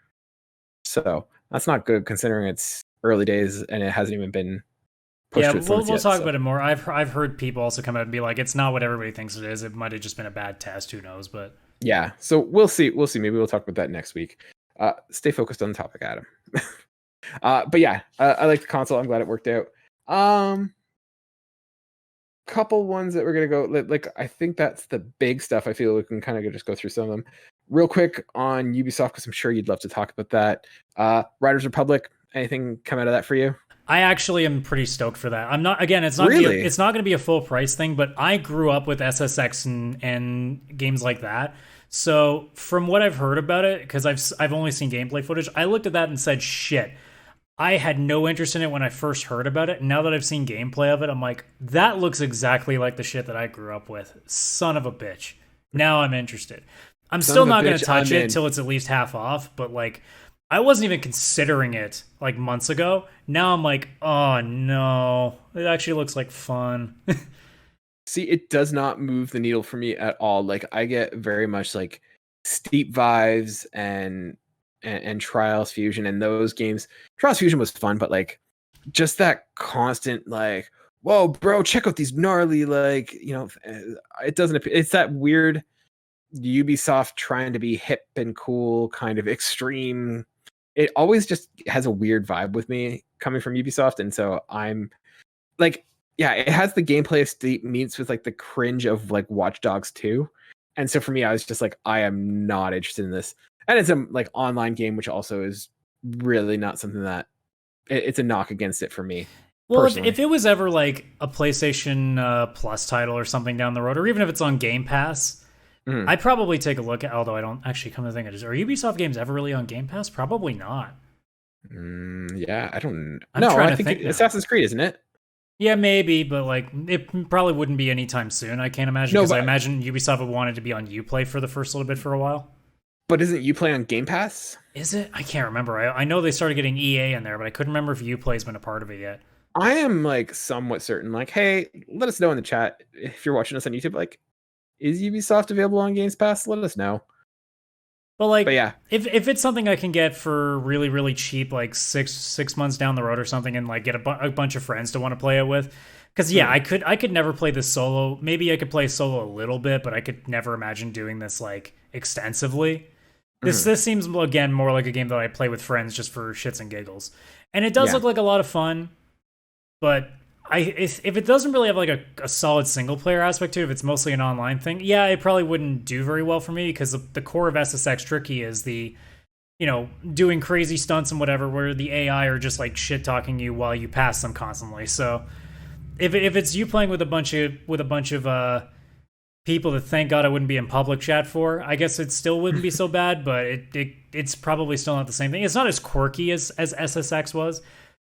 So that's not good considering it's early days and it hasn't even been pushed. Yeah, we'll talk about it more. I've heard people also come out and be like, it's not what everybody thinks it is. It might have just been a bad test. Who knows? But yeah, so we'll see. Maybe we'll talk about that next week. Stay focused on the topic, Adam. But yeah, I like the console. I'm glad it worked out. Couple ones that we're gonna go like I think that's the big stuff. I feel we can kind of just go through some of them real quick on Ubisoft because I'm sure you'd love to talk about that. Riders Republic, anything come out of that for you? I actually am pretty stoked for that. I'm not, again, it's not really? It's not going to be a full price thing, but I grew up with SSX and games like that. So from what I've heard about it, because I've only seen gameplay footage, I looked at that and said, shit. I had no interest in it when I first heard about it. Now that I've seen gameplay of it, I'm like, that looks exactly like the shit that I grew up with. Son of a bitch. Now I'm interested. I'm still not going to touch it till it's at least half off, but like, I wasn't even considering it like months ago. Now I'm like, oh no, it actually looks like fun. See, it does not move the needle for me at all. Like, I get very much like steep vibes and and Trials Fusion and those games. Trials Fusion was fun, but like just that constant like, whoa, bro, check out these gnarly like, it doesn't. It's that weird Ubisoft trying to be hip and cool, kind of extreme. It always just has a weird vibe with me coming from Ubisoft, and so I'm like, yeah, it has the gameplay of meets with like the cringe of like Watch Dogs 2. And so for me, I was just like, I am not interested in this. And it's a like online game, which also is really not something that it's a knock against it for me. Well, Personally. if it was ever like a PlayStation Plus title or something down the road, or even if it's on Game Pass, I'd probably take a look at. Although I don't actually come to think of it, are Ubisoft games ever really on Game Pass? Probably not. Yeah, I don't. I think Assassin's Creed, isn't it? Yeah, maybe, but like it probably wouldn't be anytime soon. I can't imagine because I imagine Ubisoft would want it to be on Uplay for the first little bit for a while. But isn't Uplay on Game Pass? Is it? I can't remember. I know they started getting EA in there, but I couldn't remember if Uplay's been a part of it yet. I am like somewhat certain. Like, hey, let us know in the chat if you're watching us on YouTube. Like, is Ubisoft available on Games Pass? Let us know. But yeah, if it's something I can get for really, really cheap, like six months down the road or something, and like get a bunch of friends to want to play it with, because yeah, I could never play this solo. Maybe I could play solo a little bit, but I could never imagine doing this like extensively. This seems again more like a game that I play with friends just for shits and giggles, and it does look like a lot of fun. But if it doesn't really have like a solid single player aspect to it, if it's mostly an online thing, yeah, it probably wouldn't do very well for me because the core of SSX Tricky is the, doing crazy stunts and whatever, where the AI are just like shit talking you while you pass them constantly. So if it's you playing with a bunch of people that thank God I wouldn't be in public chat for, I guess it still wouldn't be so bad, but it's probably still not the same thing. It's not as quirky as SSX was.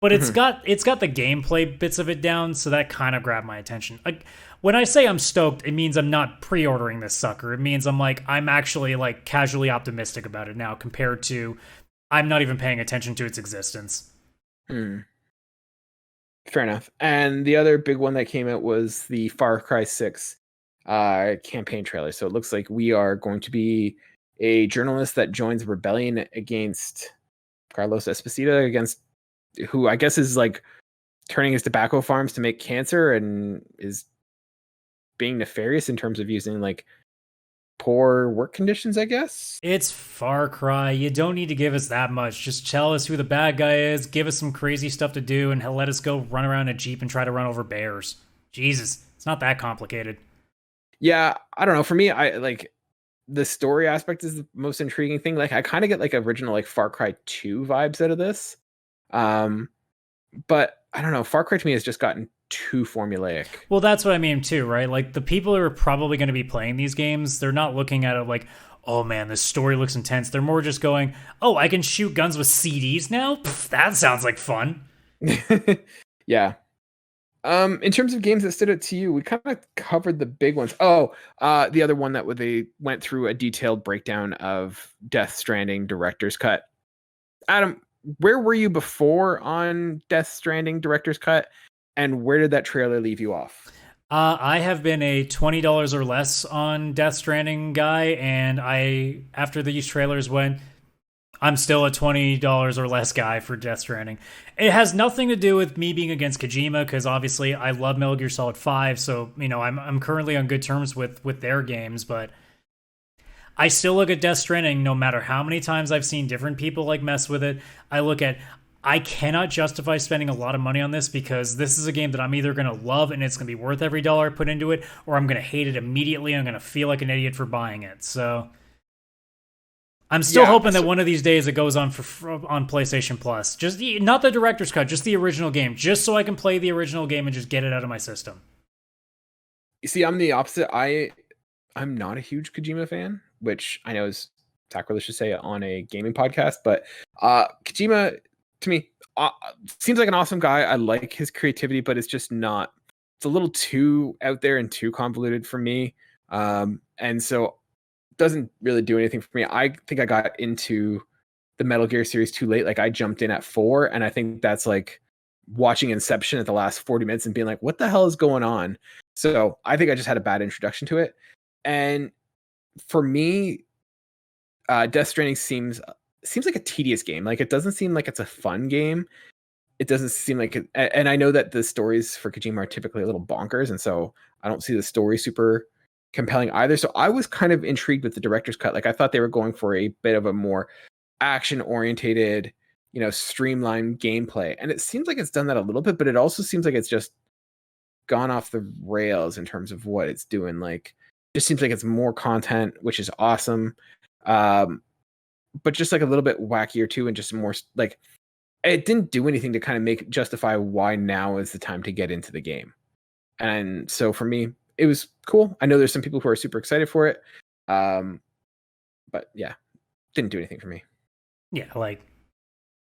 But it's got the gameplay bits of it down, so that kind of grabbed my attention. Like, when I say I'm stoked, it means I'm not pre-ordering this sucker. It means I'm actually like casually optimistic about it now, compared to I'm not even paying attention to its existence. Fair enough. And the other big one that came out was the Far Cry 6 campaign trailer. So it looks like we are going to be a journalist that joins rebellion against Carlos Esposito, against who I guess is like turning his tobacco farms to make cancer and is being nefarious in terms of using like poor work conditions, I guess. It's Far Cry. You don't need to give us that much. Just tell us who the bad guy is, give us some crazy stuff to do, and let us go run around a Jeep and try to run over bears. Jesus, it's not that complicated. Yeah, I don't know. For me, I like the story aspect is the most intriguing thing. Like I kind of get like original like Far Cry 2 vibes out of this. But I don't know, Far Cry to me has just gotten too formulaic. Well, that's what I mean too, right? Like the people who are probably going to be playing these games, they're not looking at it like, oh man, this story looks intense. They're more just going, oh, I can shoot guns with CDs now? Pff, that sounds like fun. Yeah. In terms of games that stood out to you, we kind of covered the big ones. The other one that they went through a detailed breakdown of Death Stranding Director's Cut. Adam, where were you before on Death Stranding Director's Cut, and where did that trailer leave you off? I have been a $20 or less on Death Stranding guy, and after these trailers went, I'm still a $20 or less guy for Death Stranding. It has nothing to do with me being against Kojima, because obviously I love Metal Gear Solid 5, so I'm currently on good terms with their games, but I still look at Death Stranding, no matter how many times I've seen different people like mess with it. I cannot justify spending a lot of money on this, because this is a game that I'm either going to love and it's going to be worth every dollar I put into it, or I'm going to hate it immediately and I'm going to feel like an idiot for buying it. So I'm still hoping that one of these days it goes on on PlayStation Plus. Just not the director's cut, just the original game, just so I can play the original game and just get it out of my system. You see, I'm the opposite. I'm not a huge Kojima fan, which I know is sacrilege to say on a gaming podcast, but Kojima, to me, seems like an awesome guy. I like his creativity, but it's just not. It's a little too out there and too convoluted for me, and so doesn't really do anything for me. I think I got into the Metal Gear series too late. Like I jumped in at 4, and I think that's like watching Inception at the last 40 minutes and being like, what the hell is going on? So I think I just had a bad introduction to it. And for me, Death Stranding seems seems like a tedious game. Like, it doesn't seem like it's a fun game. It doesn't seem like it, and I know that the stories for Kojima are typically a little bonkers, and so I don't see the story super compelling either. So I was kind of intrigued with the director's cut. Like, I thought they were going for a bit of a more action orientated, streamlined gameplay, and it seems like it's done that a little bit, but it also seems like it's just gone off the rails in terms of what it's doing. Like, just seems like it's more content, which is awesome, but just like a little bit wackier too, and just more like, it didn't do anything to kind of justify why now is the time to get into the game. And so for me, it was cool. I know there's some people who are super excited for it, but yeah, didn't do anything for me. Yeah, like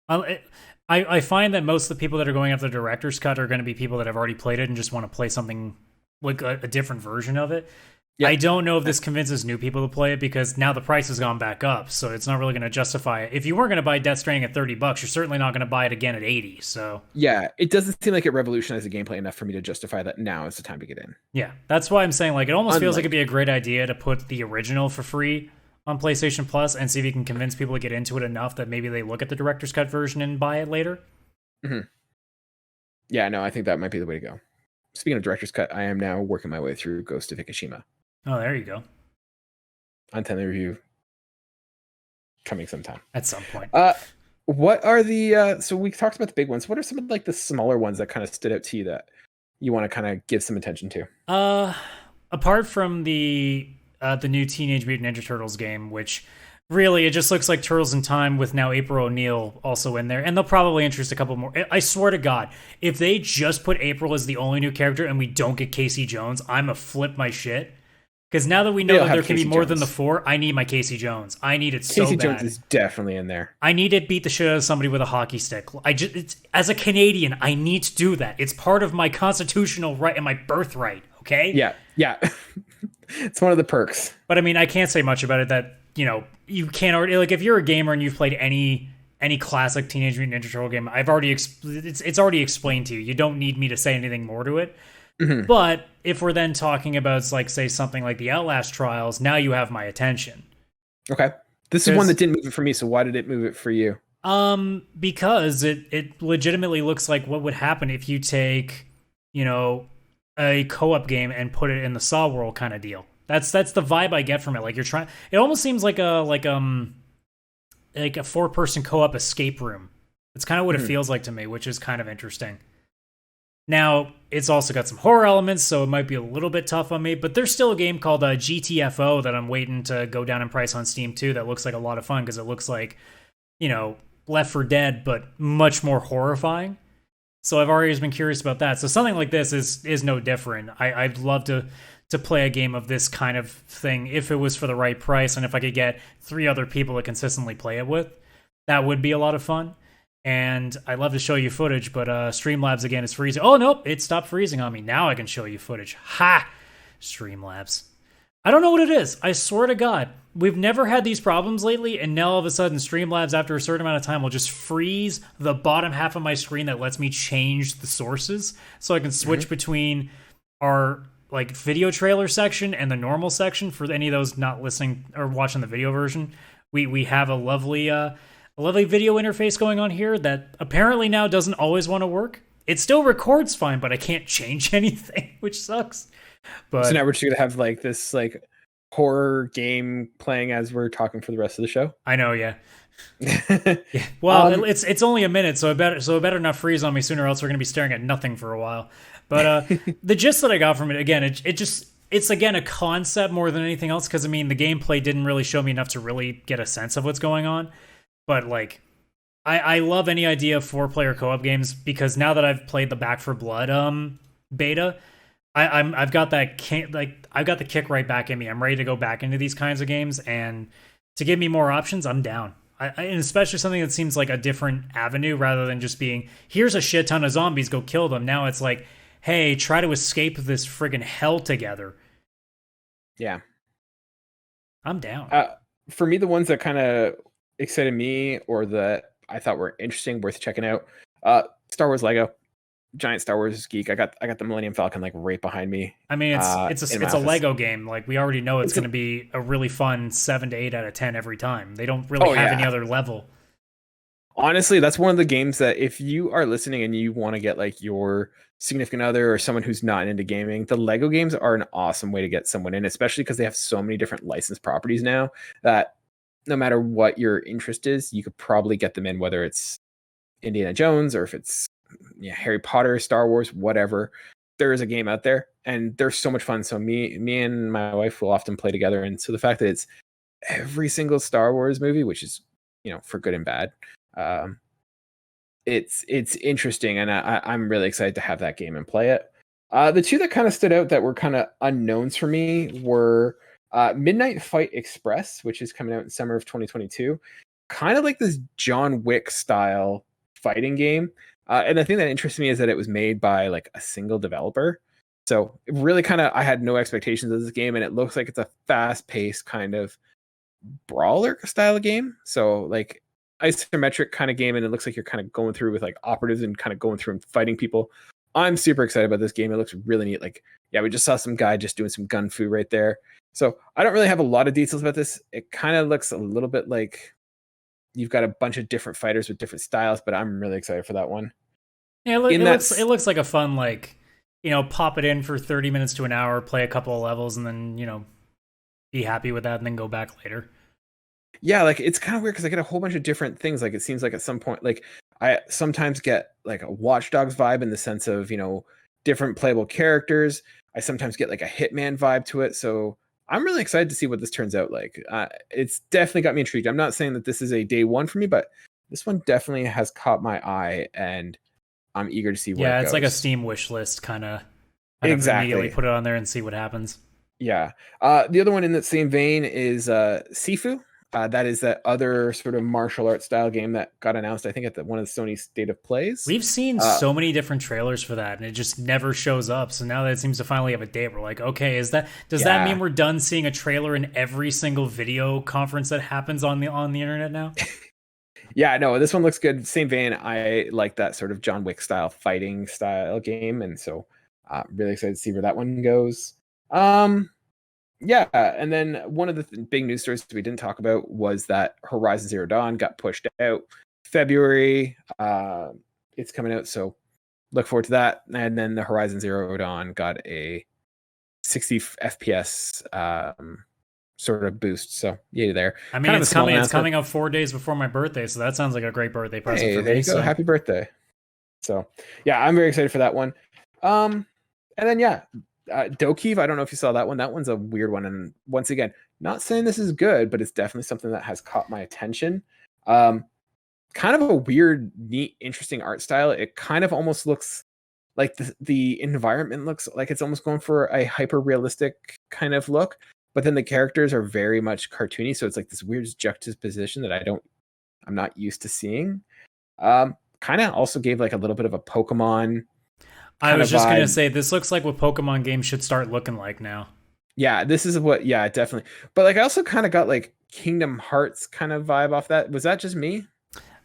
I find that most of the people that are going after the director's cut are going to be people that have already played it and just want to play something like a different version of it. Yep. I don't know if this convinces new people to play it, because now the price has gone back up, so it's not really going to justify it. If you weren't going to buy Death Stranding at $30, you're certainly not going to buy it again at $80. So yeah, it doesn't seem like it revolutionized the gameplay enough for me to justify that now is the time to get in. Yeah, that's why I'm saying, like, it almost feels like it'd be a great idea to put the original for free on PlayStation Plus and see if you can convince people to get into it enough that maybe they look at the director's cut version and buy it later. Mm-hmm. Yeah, no, I think that might be the way to go. Speaking of director's cut, I am now working my way through Ghost of Tsushima. Oh, there you go. Untimely review coming sometime. At some point. What are the so we talked about the big ones. What are some of like the smaller ones that kind of stood out to you that you want to kind of give some attention to? Apart from the new Teenage Mutant Ninja Turtles game, which really it just looks like Turtles in Time with now April O'Neil also in there, and they'll probably introduce a couple more. I swear to God, if they just put April as the only new character and we don't get Casey Jones, I'm a flip my shit. Because now that we know that there can be more than the 4, I need my Casey Jones. I need it so bad. Casey Jones is definitely in there. I need to beat the shit out of somebody with a hockey stick. As a Canadian, I need to do that. It's part of my constitutional right and my birthright, okay? Yeah. It's one of the perks. But I mean, I can't say much about it that, you can't already, like, if you're a gamer and you've played any classic Teenage Mutant Ninja Turtle game, it's already explained to you. You don't need me to say anything more to it. Mm-hmm. But if we're then talking about, like, say, something like the Outlast trials, now you have my attention. Okay. This is one that didn't move it for me, so why did it move it for you? Because it legitimately looks like what would happen if you take, a co-op game and put it in the Saw world kind of deal. That's the vibe I get from it. Like, you're trying, it almost seems like a 4-person co-op escape room. It's kind of what it feels like to me, which is kind of interesting. Now, it's also got some horror elements, so it might be a little bit tough on me, but there's still a game called GTFO that I'm waiting to go down in price on Steam too that looks like a lot of fun, because it looks like, Left 4 Dead, but much more horrifying. So I've always been curious about that. So something like this is no different. I'd love to play a game of this kind of thing if it was for the right price, and if I could get 3 other people to consistently play it with. That would be a lot of fun. And I'd love to show you footage, but Streamlabs again is freezing. Oh, nope, it stopped freezing on me. Now I can show you footage. Ha! Streamlabs. I don't know what it is. I swear to God. We've never had these problems lately, and now all of a sudden Streamlabs, after a certain amount of time, will just freeze the bottom half of my screen that lets me change the sources, so I can switch between our video trailer section and the normal section. For any of those not listening or watching the video version, we have a lovely video interface going on here that apparently now doesn't always want to work. It still records fine, but I can't change anything, which sucks. But so now we're just gonna have this horror game playing as we're talking for the rest of the show. I know, yeah. Yeah. Well, it's only a minute, so it better not freeze on me sooner, or else we're gonna be staring at nothing for a while. But the gist that I got from it, again, it's again a concept more than anything else, because I mean the gameplay didn't really show me enough to really get a sense of what's going on. But I love any idea of 4-player co-op games, because now that I've played the Back 4 Blood beta, I've got I've got the kick right back in me. I'm ready to go back into these kinds of games, and to give me more options, I'm down. And especially something that seems like a different avenue, rather than just being, here's a shit ton of zombies, go kill them. Now it's like, hey, try to escape this friggin' hell together. Yeah. I'm down. For me, the ones that kind of excited me, or that I thought were interesting, worth checking out, Star Wars Lego. giant Star Wars geek. I got the Millennium Falcon like right behind me. I mean, it's a office. Lego game. Like, we already know it's going to be a really fun 7 to 8 out of 10 every time. They don't really have any other level. Honestly, that's one of the games that if you are listening and you want to get like your significant other or someone who's not into gaming, the Lego games are an awesome way to get someone in, especially because they have so many different licensed properties now that no matter what your interest is, you could probably get them in, whether it's Indiana Jones or if it's Harry Potter, Star Wars, whatever. There is a game out there and they're so much fun. So me and my wife will often play together. And so the fact that it's every single Star Wars movie, which is, for good and bad, it's interesting. And I'm really excited to have that game and play it. The two that kind of stood out that were kind of unknowns for me were Midnight Fight Express, which is coming out in summer of 2022. Kind of like this John Wick style fighting game. And the thing that interests me is that it was made by like a single developer. So it really I had no expectations of this game, and it looks like it's a fast-paced kind of brawler style of game. So like isometric kind of game, and it looks like you're kind of going through with like operatives and kind of going through and fighting people. I'm super excited about this game. It looks really neat. Like, yeah, we just saw some guy just doing some gun fu right there. So I don't really have a lot of details about this. It kind of looks a little bit like you've got a bunch of different fighters with different styles, but I'm really excited for that one. Yeah, it looks like a fun, like, pop it in for 30 minutes to an hour, play a couple of levels, and then, be happy with that and then go back later. Yeah, like it's kind of weird because I get a whole bunch of different things. Like it seems like at some point, like I sometimes get like a Watch Dogs vibe in the sense of, different playable characters. I sometimes get like a Hitman vibe to it. So I'm really excited to see what this turns out like. It's definitely got me intrigued. I'm not saying that this is a day one for me, but this one definitely has caught my eye, and I'm eager to see where it goes. Yeah, it's like a Steam wish list kind of. Exactly. Immediately put it on there and see what happens. Yeah. The other one in that same vein is Sifu. That is that other sort of martial arts style game that got announced, I think, at one of the Sony State of Plays. We've seen so many different trailers for that, and it just never shows up. So now that it seems to finally have a date, we're like, okay, does that mean we're done seeing a trailer in every single video conference that happens on the internet now? Yeah, no, this one looks good. Same vein. I like that sort of John Wick style fighting style game, and so really excited to see where that one goes. Yeah, and then one of the big news stories we didn't talk about was that Horizon Zero Dawn got pushed out February. It's coming out, so look forward to that. And then the Horizon Zero Dawn got a 60 FPS sort of boost. So yay there. I mean, it's coming out 4 days before my birthday, so that sounds like a great birthday present for me. There you go. So. Happy birthday. So yeah, I'm very excited for that one. And then Dokeev, I don't know if you saw that one. That one's a weird one. And once again, not saying this is good, but it's definitely something that has caught my attention. Kind of a weird, neat, interesting art style. It kind of almost looks like the environment looks like it's almost going for a hyper realistic kind of look, but then the characters are very much cartoony. So it's like this weird juxtaposition that I'm not used to seeing. Kind of also gave like a little bit of a Pokemon. I was just going to say, this looks like what Pokemon games should start looking like now. Yeah, this is definitely. But like, I also kind of got like Kingdom Hearts kind of vibe off that. Was that just me?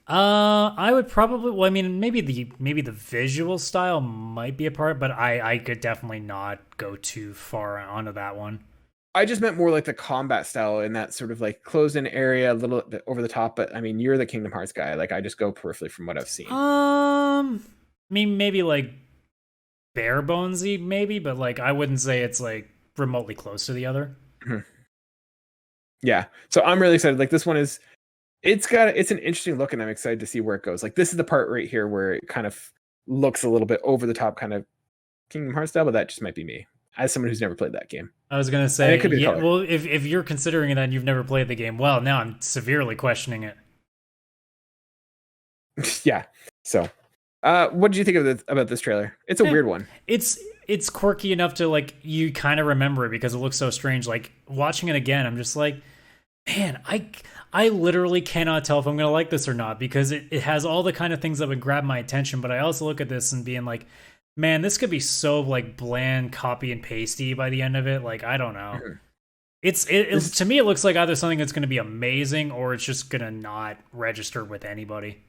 I would probably, well, I mean, maybe the visual style might be a part, but I could definitely not go too far onto that one. I just meant more like the combat style in that sort of like closed in area, a little bit over the top. But I mean, you're the Kingdom Hearts guy. Like, I just go peripherally from what I've seen. I mean, maybe like bare bonesy, maybe, but like I wouldn't say it's like remotely close to the other. Mm-hmm. Yeah, so I'm really excited. Like this one it's an interesting look, and I'm excited to see where it goes. Like this is the part right here where it kind of looks a little bit over the top, kind of Kingdom Hearts style, but that just might be me as someone who's never played that game. I was gonna say, well, if you're considering that and you've never played the game, well, now I'm severely questioning it. Yeah. So. What did you think about this trailer? It's a weird one. It's quirky enough to like you kind of remember it because it looks so strange. Like watching it again, I'm just like, man, I literally cannot tell if I'm gonna like this or not because it has all the kind of things that would grab my attention. But I also look at this and being like, man, this could be so like bland, copy and pasty by the end of it. Like I don't know. Mm-hmm. To me, it looks like either something that's gonna be amazing or it's just gonna not register with anybody.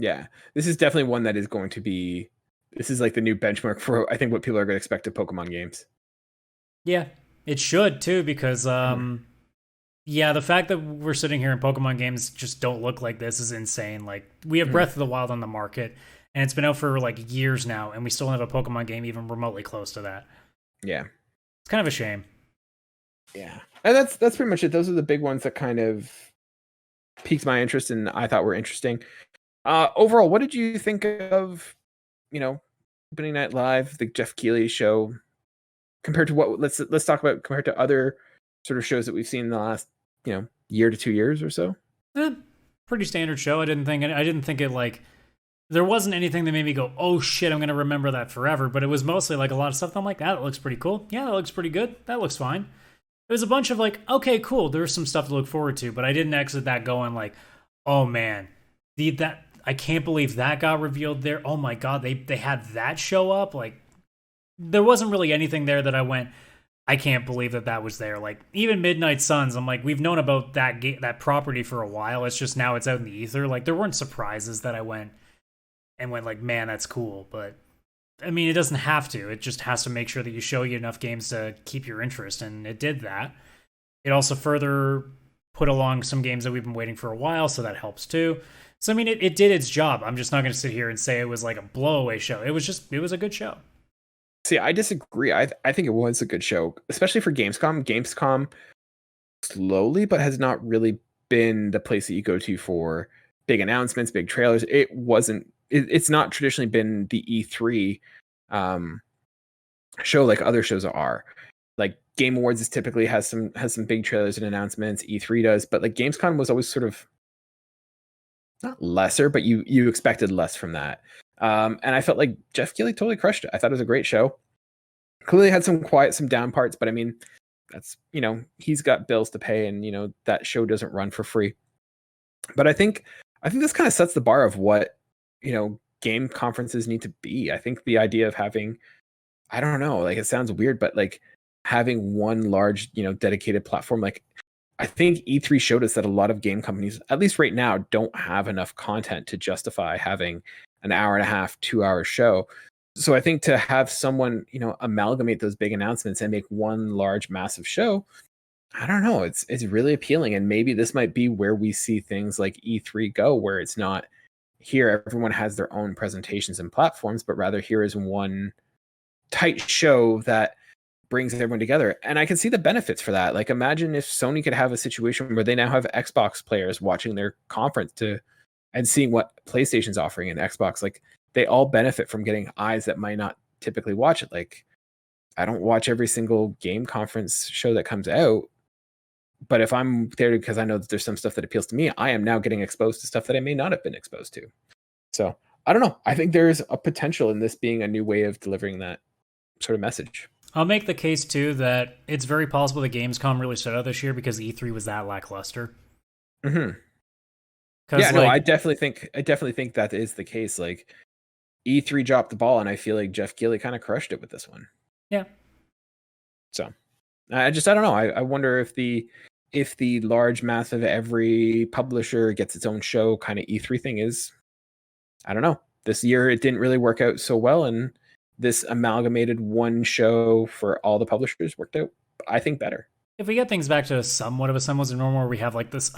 Yeah, this is definitely one that is going to be This is like the new benchmark for I think what people are going to expect of Pokemon games. Yeah, it should too, because yeah, the fact that we're sitting here and Pokemon games just don't look like this is insane. Like, we have Breath of the Wild on the market, and it's been out for like years now, and we still don't have a Pokemon game even remotely close to that. Yeah, It's kind of a shame. yeah, and that's pretty much it. Those are the big ones that kind of piqued my interest and I thought were interesting. Overall, what did you think of, opening night live, the Jeff Keighley show, compared to what? Let's talk about compared to other sort of shows that we've seen in the last, year to 2 years or so. Pretty standard show. I didn't think it like there wasn't anything that made me go, oh shit, I'm gonna remember that forever. But it was mostly like a lot of stuff that I'm like, that looks pretty cool. Yeah, that looks pretty good. That looks fine. It was a bunch of like, okay, cool. There's some stuff to look forward to, but I didn't exit that going like, oh man, that I can't believe that got revealed there. Oh my god, they had that show up. Like, there wasn't really anything there that I went, I can't believe that was there. Like, even Midnight Suns, I'm like, we've known about that property for a while. It's just now it's out in the ether. Like, there weren't surprises that I went like, man, that's cool. But I mean, it doesn't have to. It just has to make sure that you show you enough games to keep your interest, and it did that. It also further put along some games that we've been waiting for a while, so that helps too. So I mean, it did its job. I'm just not going to sit here and say it was like a blowaway show. It was a good show. See, I disagree. I think it was a good show, especially for Gamescom. Gamescom slowly, but has not really been the place that you go to for big announcements, big trailers. It wasn't. It's not traditionally been the E3 show like other shows are. Like Game Awards is typically has some big trailers and announcements. E3 does, but like Gamescom was always sort of not lesser, but you expected less from that. And I felt like Jeff Keighley totally crushed it. I thought it was a great show. Clearly had some down parts, but I mean, that's, he's got bills to pay, and that show doesn't run for free. But I think this kind of sets the bar of what, game conferences need to be. I think the idea of having, I don't know, like, it sounds weird, but like having one large, dedicated platform, like, I think E3 showed us that a lot of game companies, at least right now, don't have enough content to justify having an hour and a half, 2 hour show. So I think to have someone, amalgamate those big announcements and make one large, massive show, I don't know, it's really appealing. And maybe this might be where we see things like E3 go, where it's not here everyone has their own presentations and platforms, but rather here is one tight show that brings everyone together. And I can see the benefits for that. Like, imagine if Sony could have a situation where they now have Xbox players watching their conference and seeing what PlayStation's offering in Xbox. Like, they all benefit from getting eyes that might not typically watch it. Like, I don't watch every single game conference show that comes out, but if I'm there because I know that there's some stuff that appeals to me, I am now getting exposed to stuff that I may not have been exposed to. So I don't know. I think there's a potential in this being a new way of delivering that sort of message. I'll make the case too that it's very possible that Gamescom really stood out this year because E3 was that lackluster. Mm-hmm. Yeah, no, I definitely think that is the case. Like, E3 dropped the ball, and I feel like Jeff Keighley kind of crushed it with this one. Yeah. So I don't know. I wonder if the large, massive, every publisher gets its own show kind of E3 thing is, I don't know. This year it didn't really work out so well, and this amalgamated one show for all the publishers worked out, I think, better. If we get things back to somewhat of a semblance of normal, where we have like this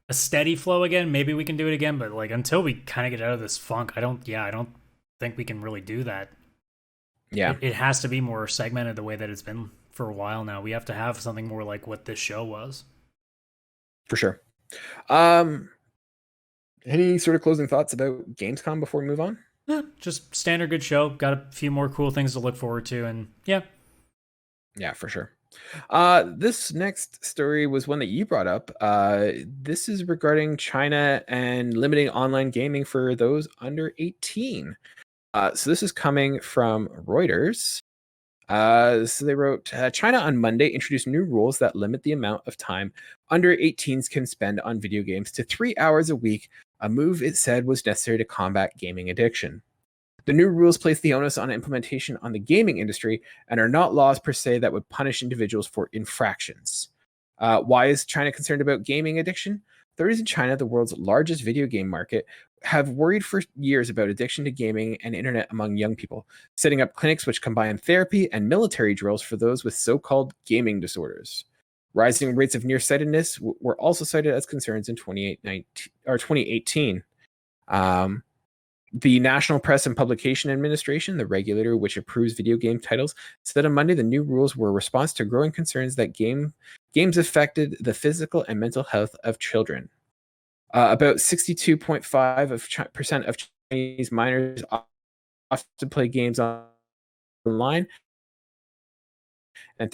a steady flow again, maybe we can do it again. But like, until we kind of get out of this funk, I don't think we can really do that. Yeah, it has to be more segmented the way that it's been for a while now. We have to have something more like what this show was. For sure. Any sort of closing thoughts about Gamescom before we move on? Yeah, just standard good show. Got a few more cool things to look forward to, and yeah, for sure. This next story was one that you brought up. This is regarding China and limiting online gaming for those under 18. So this is coming from Reuters. So they wrote, China on Monday introduced new rules that limit the amount of time under 18s can spend on video games to 3 hours a week, a move it said was necessary to combat gaming addiction. The new rules place the onus on implementation on the gaming industry and are not laws per se that would punish individuals for infractions. Why is China concerned about gaming addiction? There is in China, the world's largest video game market, have worried for years about addiction to gaming and internet among young people, setting up clinics which combine therapy and military drills for those with so-called gaming disorders. Rising rates of nearsightedness were also cited as concerns in 2018. The National Press and Publication Administration, the regulator which approves video game titles, said on Monday the new rules were a response to growing concerns that games affected the physical and mental health of children. About 62.5% of Chinese minors often play games online, and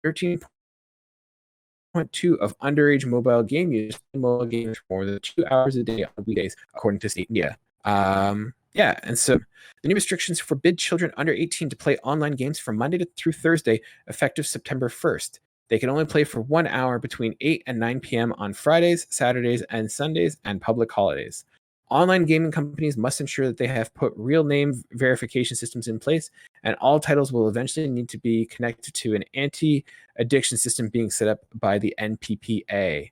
13.2% of underage mobile game users play mobile games for more than 2 hours a day on weekdays, according to state media. And so the new restrictions forbid children under 18 to play online games from Monday through Thursday, effective September 1st. They can only play for 1 hour between 8 and 9 p.m. on Fridays, Saturdays, and Sundays, and public holidays. Online gaming companies must ensure that they have put real name verification systems in place, and all titles will eventually need to be connected to an anti-addiction system being set up by the NPPA.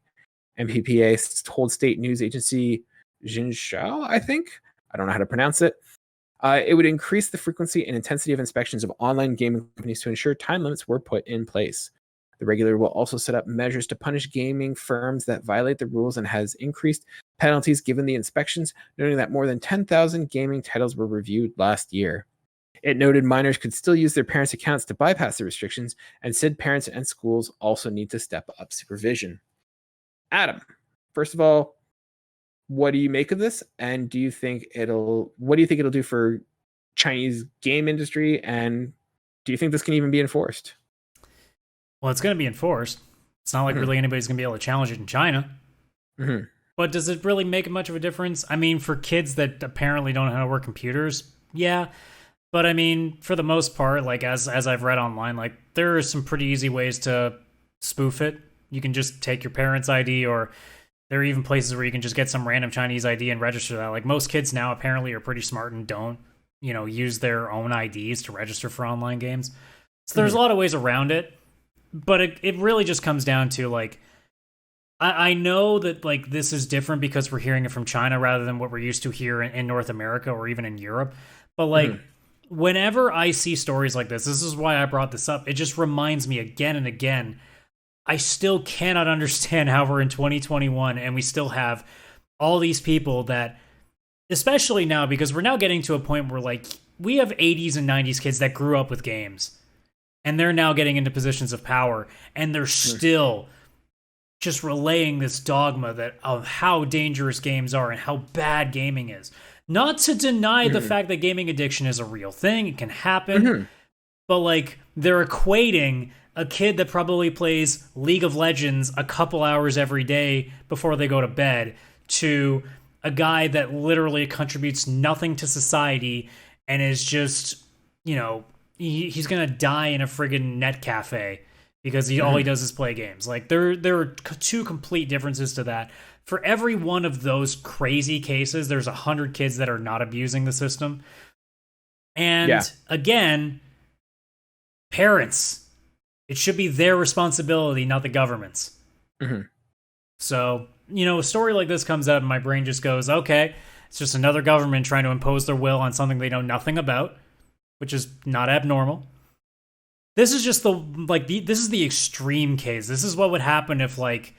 NPPA told state news agency Jinshao, I think. I don't know how to pronounce it. It would increase the frequency and intensity of inspections of online gaming companies to ensure time limits were put in place. The regulator will also set up measures to punish gaming firms that violate the rules and has increased penalties given the inspections, noting that more than 10,000 gaming titles were reviewed last year. It noted minors could still use their parents' accounts to bypass the restrictions, and said parents and schools also need to step up supervision. Adam, first of all, what do you make of this? And what do you think it'll do for Chinese game industry? And do you think this can even be enforced? Well, it's going to be enforced. It's not like really anybody's going to be able to challenge it in China. Mm-hmm. But does it really make much of a difference? I mean, for kids that apparently don't know how to work computers, yeah. But I mean, for the most part, like as I've read online, like there are some pretty easy ways to spoof it. You can just take your parents' ID, or there are even places where you can just get some random Chinese ID and register that. Like most kids now apparently are pretty smart and don't, use their own IDs to register for online games. So there's a lot of ways around it. But it really just comes down to, like, I know that, like, this is different because we're hearing it from China rather than what we're used to here in North America or even in Europe. But, like, whenever I see stories like this is why I brought this up. It just reminds me again and again, I still cannot understand how we're in 2021 and we still have all these people that, especially now, because we're now getting to a point where, like, we have 80s and 90s kids that grew up with games. And they're now getting into positions of power, and they're still just relaying this dogma of how dangerous games are and how bad gaming is. Not to deny the fact that gaming addiction is a real thing, it can happen, but like they're equating a kid that probably plays League of Legends a couple hours every day before they go to bed to a guy that literally contributes nothing to society and is just, he's gonna die in a friggin' net cafe because all he does is play games. Like there are two complete differences to that. For every one of those crazy cases, there's 100 kids that are not abusing the system. And again, parents, it should be their responsibility, not the government's. So, a story like this comes out and my brain just goes, okay, it's just another government trying to impose their will on something they know nothing about, which is not abnormal. This is just this is the extreme case. This is what would happen if, like,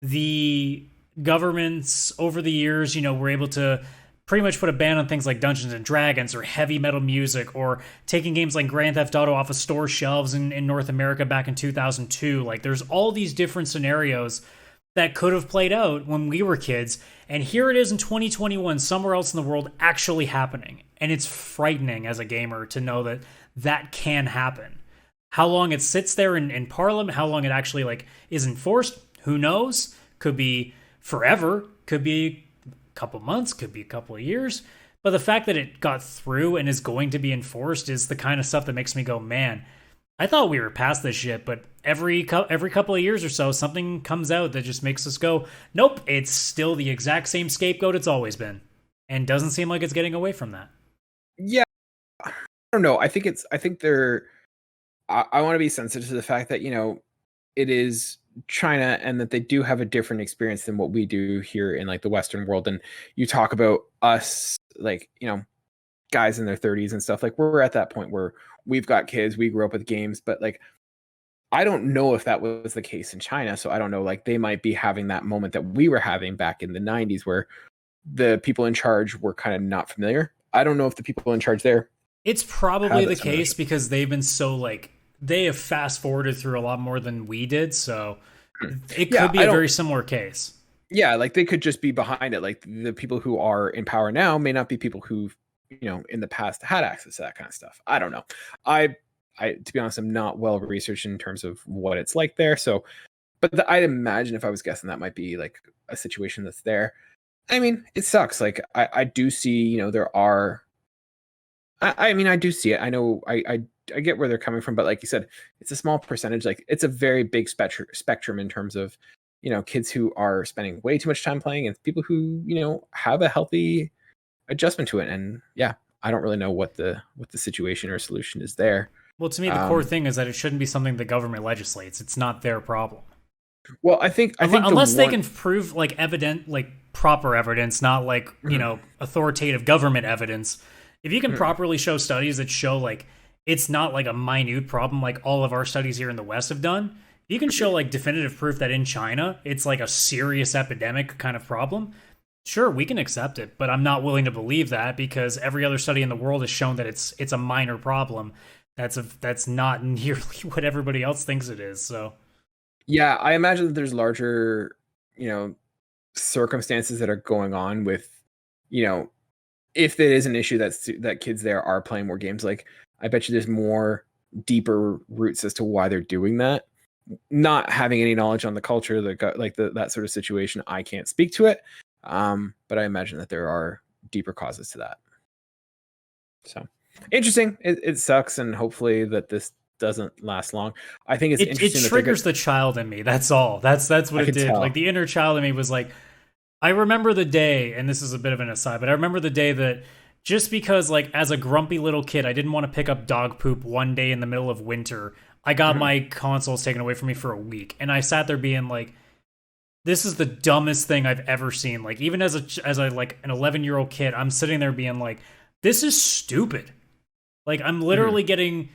the governments over the years, were able to pretty much put a ban on things like Dungeons and Dragons or heavy metal music or taking games like Grand Theft Auto off of store shelves in North America back in 2002. Like, there's all these different scenarios that could have played out when we were kids. And here it is in 2021, somewhere else in the world, actually happening. And it's frightening as a gamer to know that that can happen. How long it sits there in Parliament, how long it actually is enforced, who knows? Could be forever, could be a couple months, could be a couple of years. But the fact that it got through and is going to be enforced is the kind of stuff that makes me go, man, I thought we were past this shit, but every couple of years or so, something comes out that just makes us go, nope, it's still the exact same scapegoat it's always been. And doesn't seem like it's getting away from that. Yeah. I don't know. I think I want to be sensitive to the fact that, it is China, and that they do have a different experience than what we do here in like the Western world. And you talk about us, like, you know, guys in their 30s and stuff, like we're at that point where we've got kids, we grew up with games, but like I don't know if that was the case in China. So I don't know, like they might be having that moment that we were having back in the 90s where the people in charge were kind of not familiar. I don't know if the people in charge there. It's probably the case because they've been so like they have fast forwarded through a lot more than we did, so it could be a very similar case. Yeah, like they could just be behind it. Like the people who are in power now may not be people who, you know, in the past had access to that kind of stuff. I don't know. I to be honest, I'm not well researched in terms of what it's like there. So, but I'd imagine if I was guessing, that might be like a situation that's there. I mean, it sucks. Like I do see, you know, there are. I mean, I do see it. I know I get where they're coming from, but like you said, it's a small percentage. Like it's a very big spectrum in terms of, you know, kids who are spending way too much time playing and people who, you know, have a healthy adjustment to it. And yeah, I don't really know what the situation or solution is there. Well, to me, the core thing is that it shouldn't be something the government legislates. It's not their problem. Well, I think unless they can prove like proper evidence, not like, you know, authoritative government evidence. If you can properly show studies that show like it's not like a minute problem like all of our studies here in the West have done, if you can show like definitive proof that in China it's like a serious epidemic kind of problem, sure, we can accept it. But I'm not willing to believe that because every other study in the world has shown that it's a minor problem. That's not nearly what everybody else thinks it is. So yeah, I imagine that there's larger, you know, circumstances that are going on with, you know, if there is an issue that kids there are playing more games, like I bet you there's more deeper roots as to why they're doing that. Not having any knowledge on the culture, that sort of situation, I can't speak to it. But I imagine that there are deeper causes to that. So interesting. It sucks, and hopefully that this doesn't last long. I think it's interesting. It triggers the child in me. That's all. That's what it did. Tell. Like the inner child in me was like, I remember the day, and this is a bit of an aside, but I remember the day that just because, like, as a grumpy little kid, I didn't want to pick up dog poop one day in the middle of winter, I got my consoles taken away from me for a week. And I sat there being like, this is the dumbest thing I've ever seen. Like, even as a like an 11-year-old kid, I'm sitting there being like, this is stupid. Like, I'm literally getting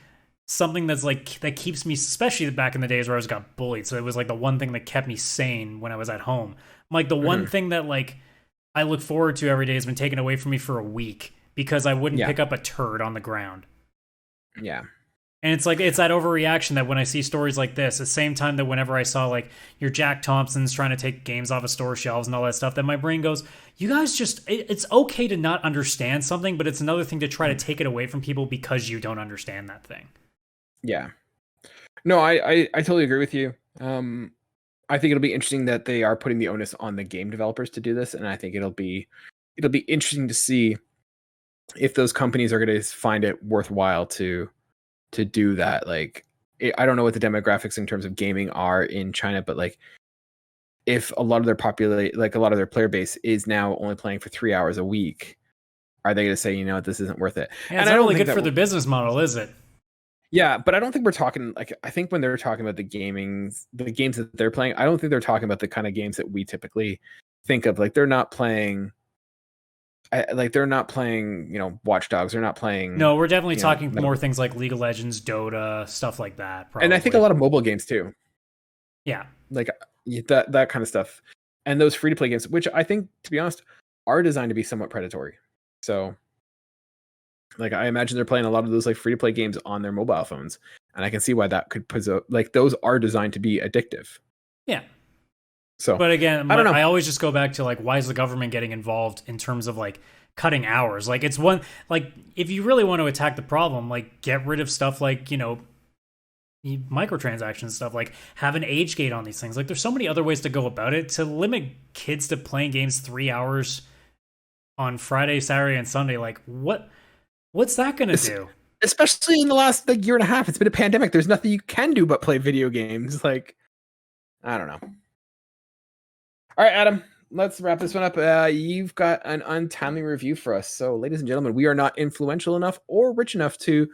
something that's like, that keeps me, especially back in the days where I got bullied. So it was like the one thing that kept me sane when I was at home. Like the one thing that like I look forward to every day has been taken away from me for a week because I wouldn't pick up a turd on the ground. Yeah. And it's like, it's that overreaction that when I see stories like this, at the same time that whenever I saw like your Jack Thompsons trying to take games off of store shelves and all that stuff, that my brain goes, you guys just, it's okay to not understand something, but it's another thing to try to take it away from people because you don't understand that thing. Yeah. No, I totally agree with you. I think it'll be interesting that they are putting the onus on the game developers to do this, and I think it'll be interesting to see if those companies are going to find it worthwhile to do that. Like, I don't know what the demographics in terms of gaming are in China, but like, if a lot of their player base is now only playing for 3 hours a week, are they going to say, you know, this isn't worth it? Yeah, it's not really good for the business model, is it? Yeah, but I don't think we're talking like, I think when they're talking about the games that they're playing, I don't think they're talking about the kind of games that we typically think of. Like they're not playing, you know, Watch Dogs. They're not playing. No, we're definitely talking more things like League of Legends, Dota, stuff like that. Probably. And I think a lot of mobile games too. Yeah, like that kind of stuff, and those free to play games, which I think, to be honest, are designed to be somewhat predatory. So. Like I imagine they're playing a lot of those like free to play games on their mobile phones, and I can see why that could like those are designed to be addictive. Yeah. So, but again, I don't know. I always just go back to like, why is the government getting involved in terms of like cutting hours? Like it's one, like if you really want to attack the problem, like get rid of stuff like, you know, microtransactions stuff, like have an age gate on these things. Like there's so many other ways to go about it to limit kids to playing games 3 hours on Friday, Saturday, and Sunday. Like what's that going to do? Especially in the last like year and a half, it's been a pandemic. There's nothing you can do but play video games. Like, I don't know. All right, Adam, let's wrap this one up. You've got an untimely review for us. So, ladies and gentlemen, we are not influential enough or rich enough to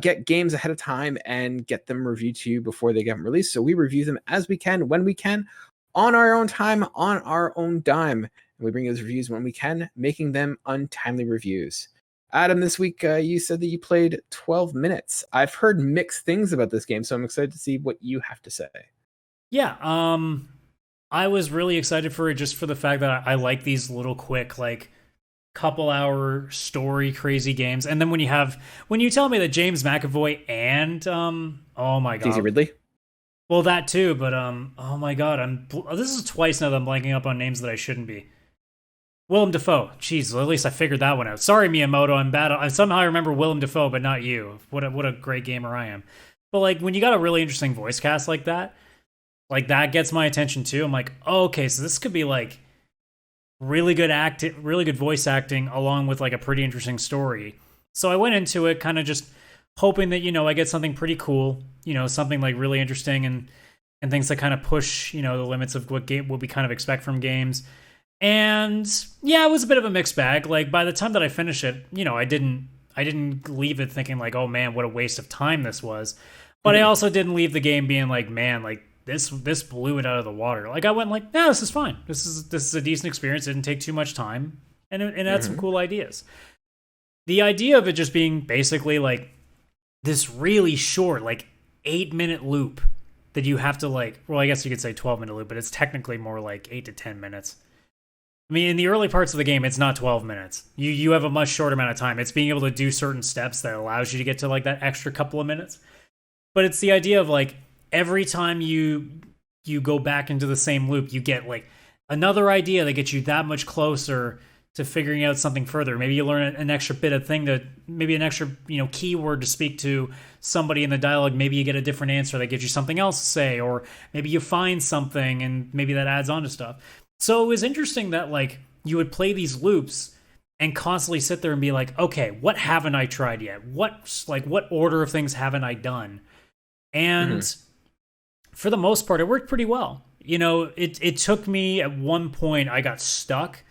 get games ahead of time and get them reviewed to you before they get released. So we review them as we can, when we can, on our own time, on our own dime. And we bring those reviews when we can, making them untimely reviews. Adam, this week you said that you played 12 minutes. I've heard mixed things about this game, so I'm excited to see what you have to say. Yeah, I was really excited for it just for the fact that I like these little quick, like, couple-hour story crazy games. And then when you tell me that James McAvoy and, oh my god. Daisy Ridley? Well, that too, but, oh my god, this is twice now that I'm blanking up on names that I shouldn't be. Willem Dafoe. Jeez, well, at least I figured that one out. Sorry, Miyamoto, I'm bad. I somehow remember Willem Dafoe, but not you. What a great gamer I am. But like when you got a really interesting voice cast like that gets my attention too. I'm like, oh, okay, so this could be like really good voice acting, along with like a pretty interesting story. So I went into it kind of just hoping that I get something pretty cool, something like really interesting and things that kind of push the limits of what we kind of expect from games. And yeah, it was a bit of a mixed bag. Like by the time that I finished it, I didn't leave it thinking like, oh man, what a waste of time this was. But I also didn't leave the game being like, man, like this blew it out of the water. Like I went like, no, this is fine. This is a decent experience. It didn't take too much time, and it had some cool ideas. The idea of it just being basically like this really short, like 8-minute loop that you have to like, well, I guess you could say 12-minute loop, but it's technically more like 8 to 10 minutes. I mean, in the early parts of the game, it's not 12 minutes. You have a much shorter amount of time. It's being able to do certain steps that allows you to get to like that extra couple of minutes. But it's the idea of like every time you go back into the same loop, you get like another idea that gets you that much closer to figuring out something further. Maybe you learn an extra bit of thing maybe an extra keyword to speak to somebody in the dialogue. Maybe you get a different answer that gives you something else to say, or maybe you find something and maybe that adds on to stuff. So it was interesting that like you would play these loops and constantly sit there and be like, okay, what haven't I tried yet? What order of things haven't I done? And for the most part, it worked pretty well. It took me at one point, I got stuck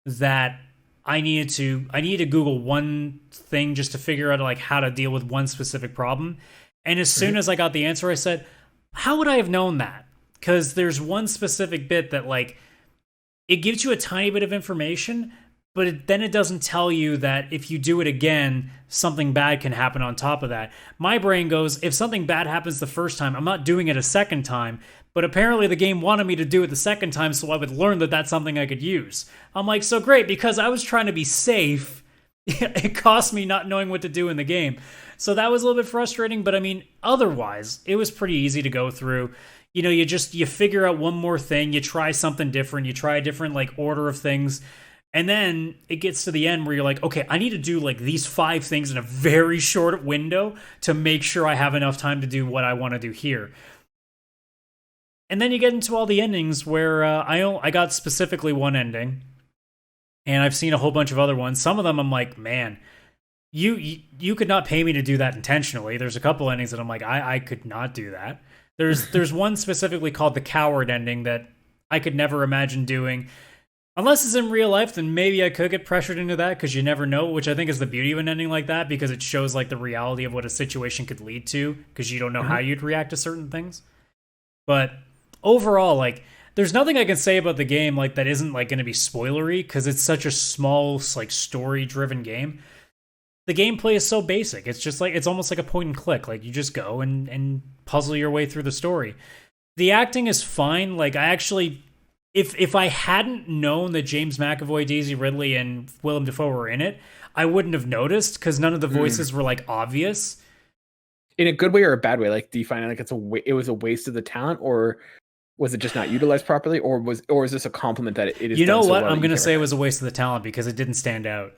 that I needed to Google one thing just to figure out like how to deal with one specific problem. And as soon as I got the answer, I said, how would I have known that? Because there's one specific bit that like, it gives you a tiny bit of information, but then it doesn't tell you that if you do it again, something bad can happen on top of that. My brain goes, if something bad happens the first time, I'm not doing it a second time, but apparently the game wanted me to do it the second time so I would learn that that's something I could use. I'm like, so great, because I was trying to be safe, it cost me not knowing what to do in the game. So that was a little bit frustrating, but I mean, otherwise, it was pretty easy to go through. You figure out one more thing, you try something different, you try a different like order of things, and then it gets to the end where you're like, okay, I need to do like these 5 things in a very short window to make sure I have enough time to do what I want to do here. And then you get into all the endings where I got specifically one ending, and I've seen a whole bunch of other ones. Some of them I'm like, man, you could not pay me to do that intentionally. There's a couple endings that I'm like, I could not do that. There's one specifically called the coward ending that I could never imagine doing. Unless it's in real life, then maybe I could get pressured into that, because you never know, which I think is the beauty of an ending like that, because it shows like the reality of what a situation could lead to, because you don't know how you'd react to certain things. But overall, like, there's nothing I can say about the game like that isn't like going to be spoilery, because it's such a small, like, story-driven game. The gameplay is so basic. It's just like, it's almost like a point and click. Like, you just go and puzzle your way through the story. The acting is fine. Like, I actually, if I hadn't known that James McAvoy, Daisy Ridley, and Willem Dafoe were in it, I wouldn't have noticed, because none of the voices were like obvious. In a good way or a bad way? Like, do you find like it was a waste of the talent, or was it just not utilized properly, or is this a compliment that it is? You know what? I'm gonna say it was a waste of the talent because it didn't stand out.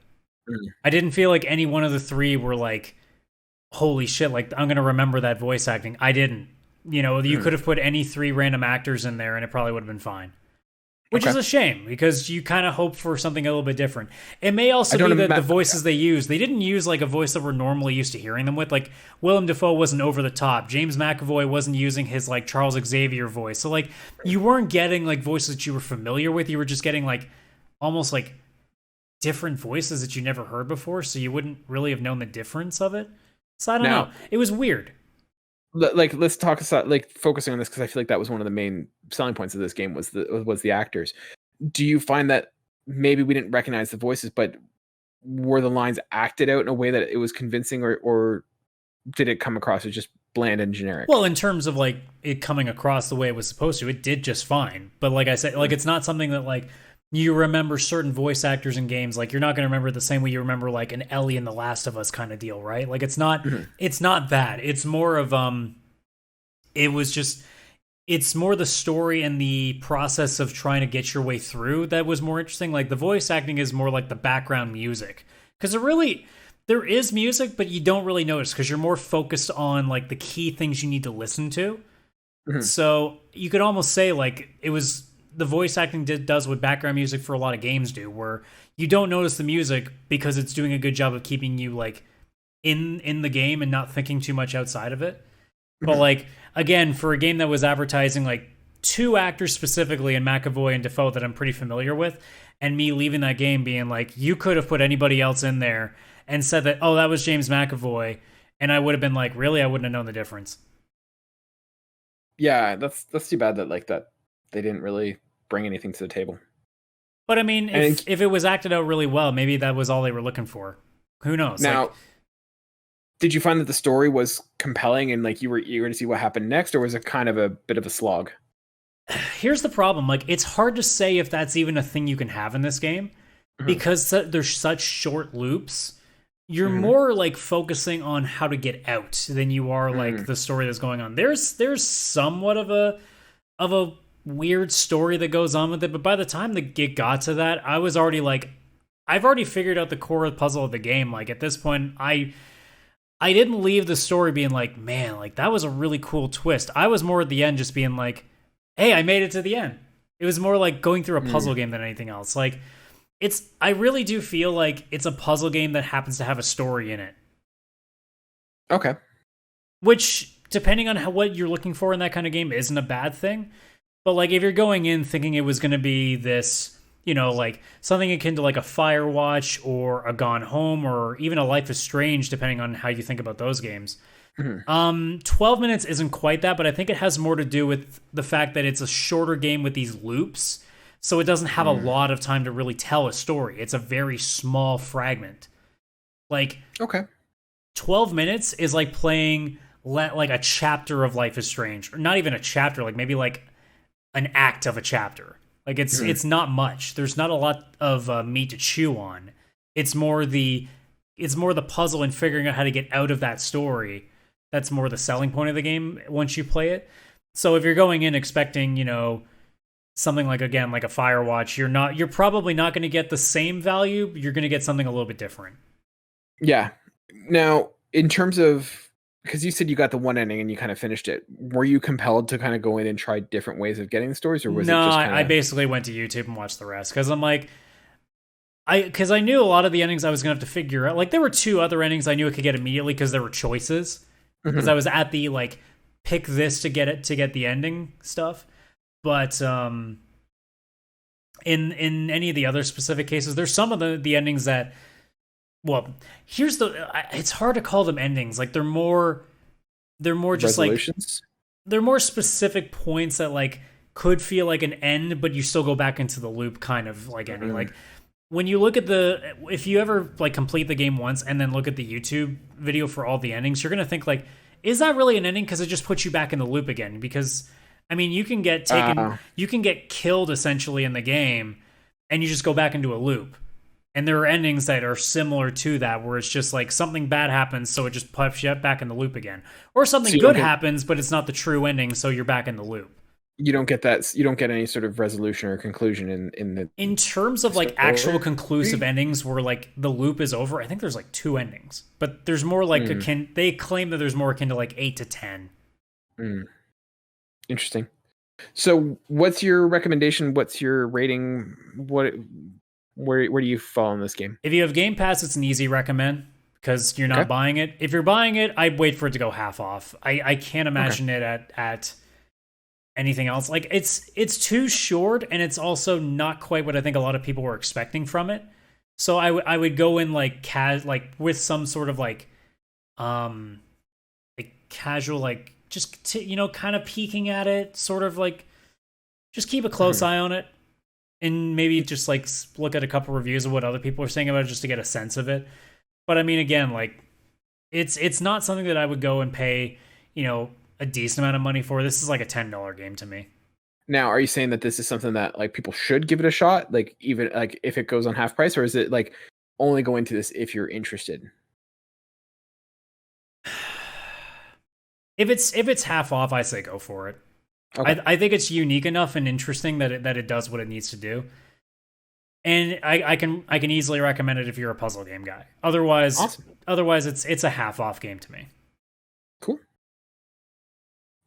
I didn't feel like any one of the 3 were like, holy shit, like I'm gonna remember that voice acting. I didn't. You could have put any 3 random actors in there and it probably would have been fine. Which is a shame, because you kind of hope for something a little bit different. It may also be that the voices they use, they didn't use like a voice that we're normally used to hearing them with. Like, Willem Dafoe wasn't over the top. James McAvoy wasn't using his like Charles Xavier voice. So like, you weren't getting like voices that you were familiar with. You were just getting like almost like different voices that you never heard before, so you wouldn't really have known the difference of it. So I don't Now, know. It was weird. like let's talk like focusing on this because I feel like that was one of the main selling points of this game was the actors. Do you find that maybe we didn't recognize the voices, but were the lines acted out in a way that it was convincing, or did it come across as just bland and generic? Well, in terms of like it coming across the way it was supposed to, it did just fine. But like I said, like it's not something that like you remember certain voice actors in games. Like you're not going to remember the same way you remember like an Ellie in The Last of Us kind of deal, right? Like it's not that. It's more of it was just it's more the story and the process of trying to get your way through that was more interesting. Like the voice acting is more like the background music. Because there is music, but you don't really notice because you're more focused on like the key things you need to listen to. So you could almost say like it was the voice acting does what background music for a lot of games do, where you don't notice the music because it's doing a good job of keeping you like in the game and not thinking too much outside of it. But like again, for a game that was advertising like two actors specifically in McAvoy and Defoe that I'm pretty familiar with, and me leaving that game being like, you could have put anybody else in there and said that, oh, that was James McAvoy, and I would have been like, really? I wouldn't have known the difference. Yeah, that's too bad that like that they didn't really bring anything to the table. But I mean, if it was acted out really well, maybe that was all they were looking for. Who knows? Now, like, did you find that the story was compelling and like you were eager to see what happened next, or was it kind of a bit of a slog? Here's the problem. Like, it's hard to say if that's even a thing you can have in this game because there's such short loops. You're more like focusing on how to get out than you are like the story that's going on. There's somewhat of a weird story that goes on with it, but by the time it got to that, I was already like, I've already figured out the core puzzle of the game. Like at this point, I didn't leave the story being like, man, like that was a really cool twist. I was more at the end just being like, hey, I made it to the end. It was more like going through a puzzle game than anything else. Like I really do feel like it's a puzzle game that happens to have a story in it. Okay. Which, depending on what you're looking for in that kind of game, isn't a bad thing. But like if you're going in thinking it was going to be this, you know, like something akin to like a Firewatch or a Gone Home or even a Life is Strange, depending on how you think about those games. 12 minutes isn't quite that, but I think it has more to do with the fact that it's a shorter game with these loops, so it doesn't have a lot of time to really tell a story. It's a very small fragment. Like, 12 minutes is like playing like a chapter of Life is Strange, or not even a chapter, like maybe like an act of a chapter. Like it's not much. There's not a lot of meat to chew on. It's more the puzzle and figuring out how to get out of that story. That's more the selling point of the game once you play it. So if you're going in expecting, you know, something like, again, like a Firewatch, you're probably not going to get the same value. You're going to get something a little bit different. Yeah. Now, in terms of, because you said you got the one ending and you kind of finished it, were you compelled to kind of go in and try different ways of getting the stories, or was it just kind of... I basically went to YouTube and watched the rest because I'm like, because I knew a lot of the endings I was going to have to figure out. Like there were two other endings I knew I could get immediately because there were choices. Because I was at the like pick this to get the ending stuff. But in any of the other specific cases, there's some of the endings that, well, it's hard to call them endings. Like they're more just resolutions? Like they're more specific points that like could feel like an end, but you still go back into the loop kind of like ending. Like when you look at if you ever like complete the game once and then look at the YouTube video for all the endings, you're gonna think like, is that really an ending? Because it just puts you back in the loop again. Because I mean, you can get you can get killed essentially in the game, and you just go back into a loop. And there are endings that are similar to that, where it's just like something bad happens, so it just puts you back in the loop again, or something good happens, but it's not the true ending, so you're back in the loop. You don't get that. You don't get any sort of resolution or conclusion in terms of like actual conclusive endings where like the loop is over. I think there's like 2 endings, but there's more like they claim that there's more akin to like 8 to 10. Interesting. So, what's your recommendation? What's your rating? Where do you fall in this game? If you have Game Pass, it's an easy recommend because you're not buying it. If you're buying it, I'd wait for it to go half off. I can't imagine it at anything else. Like it's too short, and it's also not quite what I think a lot of people were expecting from it. So I would go in like with some sort of like like casual, like just to, kind of peeking at it, sort of like just keep a close eye on it, and maybe just like look at a couple reviews of what other people are saying about it just to get a sense of it. But I mean, again, like it's not something that I would go and pay, a decent amount of money for. This is like a $10 game to me. Now, are you saying that this is something that like people should give it a shot, like even like if it goes on half price, or is it like only go into this if you're interested? If it's half off, I say go for it. Okay. I think it's unique enough and interesting that it does what it needs to do, and I can easily recommend it if you're a puzzle game guy. Otherwise, Awesome. It's a half off game to me. Cool.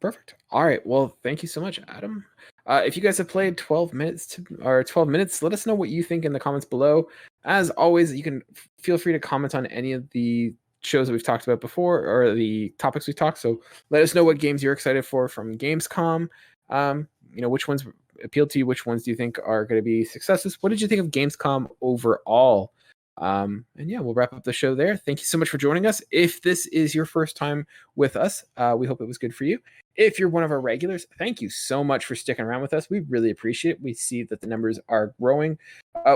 Perfect. All right. Well, thank you so much, Adam. If you guys have played 12 minutes or 12 minutes, let us know what you think in the comments below. As always, you can feel free to comment on any of the shows that we've talked about before or the topics we've talked. So let us know what games you're excited for from Gamescom. Which ones appeal to you? Which ones do you think are going to be successes? What did you think of Gamescom overall? And yeah, we'll wrap up the show there. Thank you so much for joining us. If this is your first time with us, we hope it was good for you. If you're one of our regulars, thank you so much for sticking around with us. We really appreciate it. We see that the numbers are growing.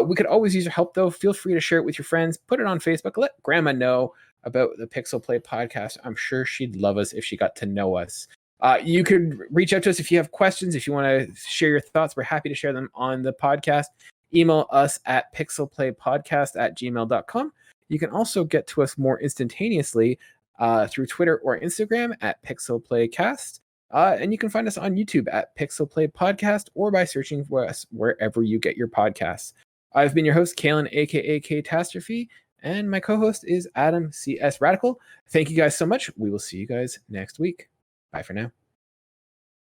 We could always use your help, though. Feel free to share it with your friends. Put it on Facebook. Let Grandma know about the Pixel Play podcast. I'm sure she'd love us if she got to know us. You could reach out to us if you have questions. If you want to share your thoughts, we're happy to share them on the podcast. Email us at pixelplaypodcast@gmail.com. You can also get to us more instantaneously through Twitter or Instagram at pixelplaycast. And you can find us on YouTube at Pixel Play Podcast or by searching for us wherever you get your podcasts. I've been your host, Kaylan, aka Ktastrophy, and my co-host is Adam, CSRadical. Thank you guys so much. We will see you guys next week. Bye for now.